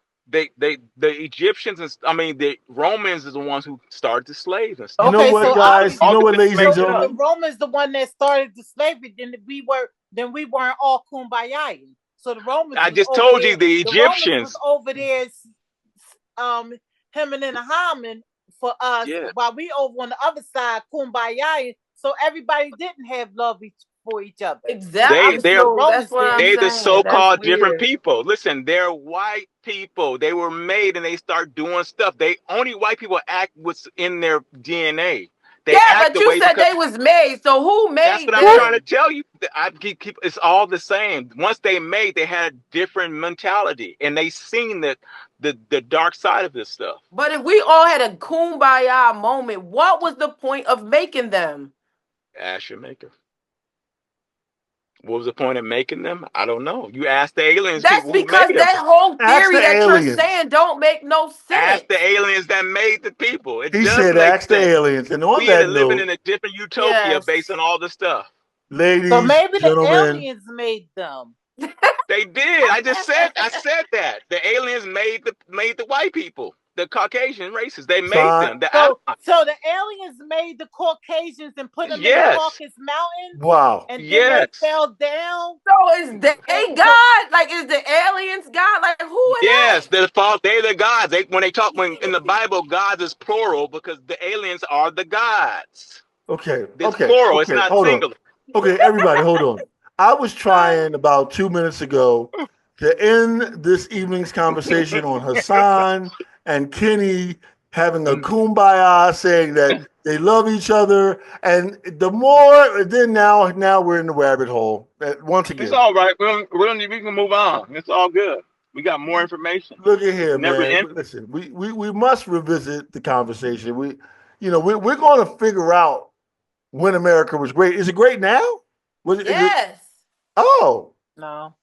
Egyptians and the Romans is the ones who started the slaves and stuff. You know what, guys? You know what, ladies and gentlemen? The Romans the one that started the slavery. Then we weren't all kumbaya. So the Romans. I just told you the Egyptians was over there, hemming and hawing for us, while we over on the other side kumbaya. So everybody didn't have love for each other. Exactly. They're the so-called different people. Listen, they're white people. They were made and they start doing stuff. Only white people act what's in their DNA. But you said they was made. So who made? That's what I'm trying to tell you. It's all the same. Once they made, they had a different mentality, and they seen the dark side of this stuff. But if we all had a kumbaya moment, what was the point of making them? Ask your maker. What was the point of making them? I don't know. You ask the aliens. That's because that whole theory that you're saying don't make no sense. Ask the aliens that made the people. He said ask the aliens. And on that note, living in a different utopia based on all the stuff. Ladies, so maybe gentlemen, the aliens made them. They did. I said that. The aliens made the white people. The Caucasian races, they made them. So the aliens made the Caucasians and put them in the Caucasus Mountains. Wow. And then they fell down. So is they God? Like, is the aliens God? Like, who are they? Yes, they're the gods. When in the Bible, gods is plural because the aliens are the gods. Okay. It's plural. It's not singular. Okay, everybody, hold on. I was trying about 2 minutes ago to end this evening's conversation on Hassan and Kenny having a kumbaya, saying that they love each other, and then now we're in the rabbit hole. Once again, it's all right. We can move on. It's all good. We got more information. Look at here, man. Listen, we must revisit the conversation. We're going to figure out when America was great. Is it great now? Yes. No.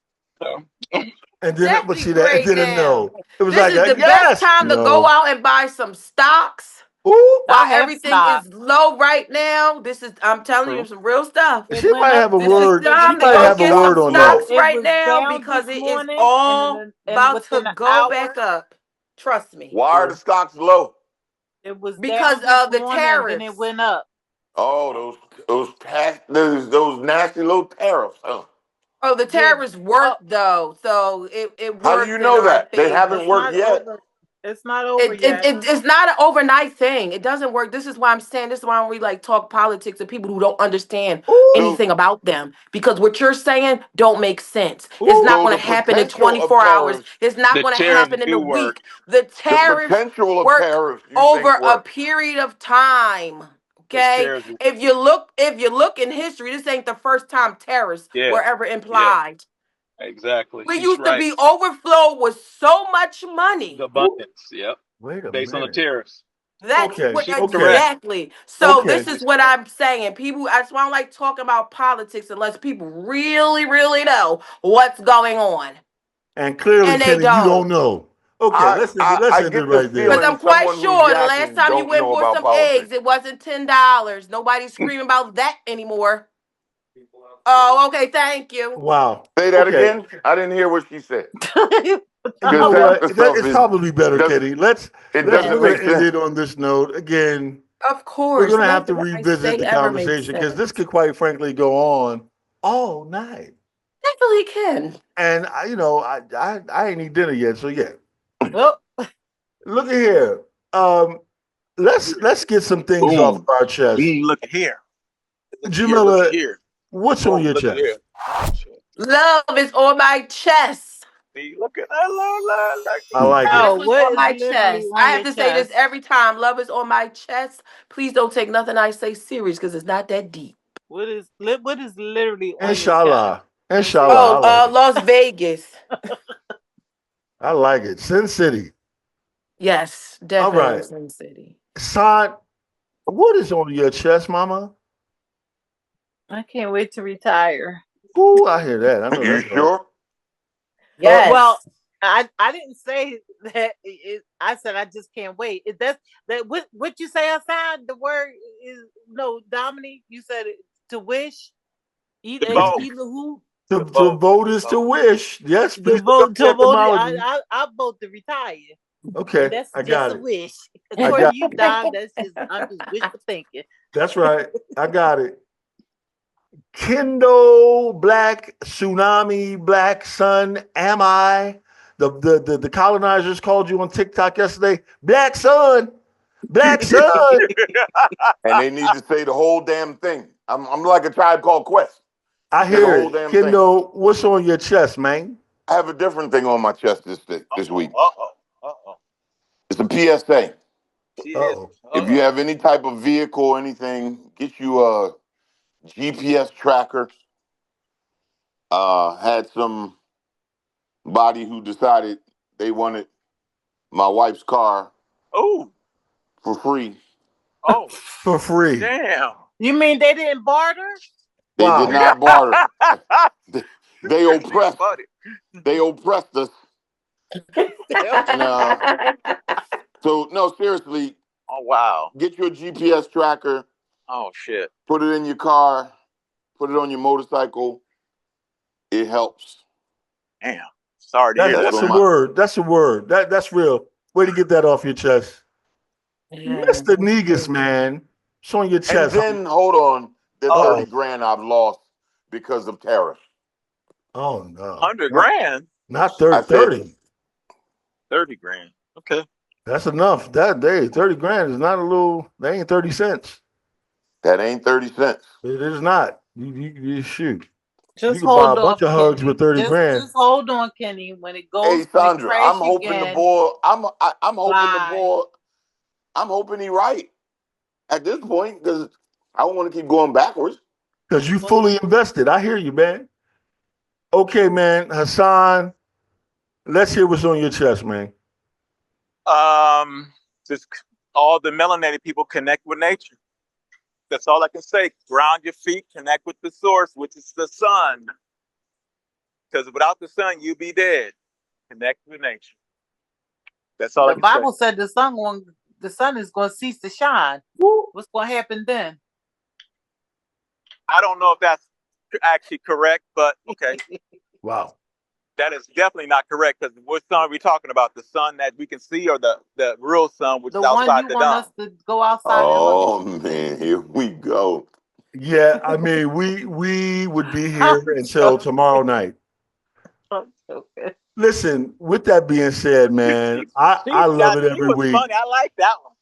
And then, but see that it didn't know. It was this is the best time to go out and buy some stocks. Ooh, while everything is low right now, I'm telling you some real stuff. She might have a word. She might have a word on that right now because it is all about to go back up. Trust me. Why are the stocks low? It was because of the tariffs. And it went up. Oh, those nasty low tariffs. Oh, the tariffs worked though, so it worked. How do you know that? They haven't worked yet. It's not over yet. It's not an overnight thing. It doesn't work. This is why I'm saying. This is why we like talk politics to people who don't understand anything about them. Because what you're saying don't make sense. It's not going to happen in 24 hours. It's not going to happen in a week. The tariffs work over a period of time. Okay, if you look in history, this ain't the first time tariffs were ever implied. Exactly. We used to be overflow with so much money. The abundance. Yep. Wait a Based on the minute. tariffs. That's what exactly. So this is what I'm saying. People, that's why I don't like talking about politics unless people really, really know what's going on. And clearly, And they Kenny, you don't know. Okay, let's end it right there. Because I'm quite sure the last time you went for some eggs, it wasn't $10. Nobody's screaming about that anymore. Oh, okay. Thank you. Wow. Say that again. I didn't hear what she said. You know what? It's probably better, Kenny. Let's end it on this note. Again, of course, we're going to have to revisit the conversation because this could quite frankly go on all night. Definitely can. And I ain't eat dinner yet, so yeah. Well, look at here. Let's get some things off our chest. Look at here. Jamila, what's on your chest? Love is on my chest. Look at that. I like it. Love is on my chest. I have to say this every time. Love is on my chest. Please don't take nothing I say serious because it's not that deep. What is literally on Inshallah. Inshallah. Oh, Las Vegas. I like it. Sin City. Yes, definitely all right. Sin City. Son, what is on your chest, Mama? I can't wait to retire. Ooh, I hear that. I know you sure? Yes. Well, I didn't say that. I said I just can't wait. That what you say outside? The word is Dominique. You said it, to wish. Eat who? To vote is to wish. Yes, please. To vote. I vote to retire. Okay, that's I just got a it. wish. According to you, Dom, I'm just wishful thinking. That's right. I got it. Kendo, Black Tsunami, Black Sun, am I? The colonizers called you on TikTok yesterday. Black Sun, Black Sun. And they need to say the whole damn thing. I'm like a Tribe Called Quest. I hear it. Kendo, what's on your chest, man? I have a different thing on my chest this week. It's a PSA. If you have any type of vehicle or anything, get you a GPS tracker. Had somebody who decided they wanted my wife's car for free. Oh, for free. Damn. You mean they didn't barter? They did not barter. They oppressed. They oppressed us. So no, seriously. Oh wow. Get your GPS tracker. Oh shit. Put it in your car. Put it on your motorcycle. It helps. Damn. Sorry to hear that. That's a word. That's a word. That's real. Way to get that off your chest. Yeah. Mr. Negus, man. It's on your chest. And then hold on. The 30 grand I've lost because of tariffs. Oh no. 100 grand? Not 30. 30 grand. Okay. That's enough that day. 30 grand is not a little, that ain't 30 cents. That ain't 30 cents. It is not. You shoot. Just you can hold buy a bunch of hugs with 30 grand. Just hold on, Kenny. When it goes, hey Sandra, I'm hoping the boy. I'm hoping the boy. I'm hoping he right at this point because I don't want to keep going backwards. Because you fully invested. I hear you, man. Okay, man. Hassan, let's hear what's on your chest, man. Just all the melanated people connect with nature. That's all I can say. Ground your feet, connect with the source, which is the sun. Because without the sun, you'd be dead. Connect with nature. That's all I can say. The Bible said the sun is going to cease to shine. What's going to happen then? I don't know if that's actually correct, but okay. Wow. That is definitely not correct because what sun are we talking about? The sun that we can see or the real sun, which is outside the dome? The one you want us to go outside and look at? Man, here we go. Yeah, I mean, we would be here until tomorrow night. Okay. Listen, with that being said, man, I love it every week. Funny. I like that one.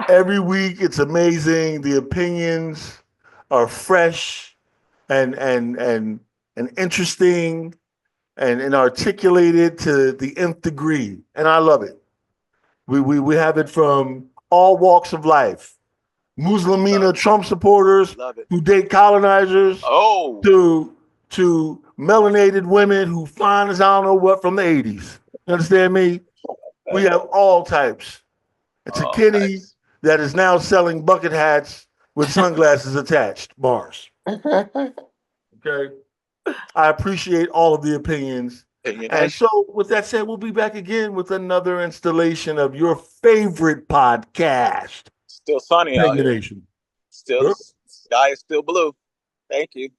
Every week, it's amazing. The opinions are fresh and interesting and articulated to the nth degree, and I love it. We have it from all walks of life. Muslimina Trump supporters who date colonizers to melanated women who find as I don't know what from the 80s. You understand me? We have all types. It's a Kenny that is now selling bucket hats with sunglasses attached. Bars. Okay. I appreciate all of the opinions. And so, with that said, we'll be back again with another installation of your favorite podcast. Still sunny out here. Nation. Still, sky is still blue. Thank you.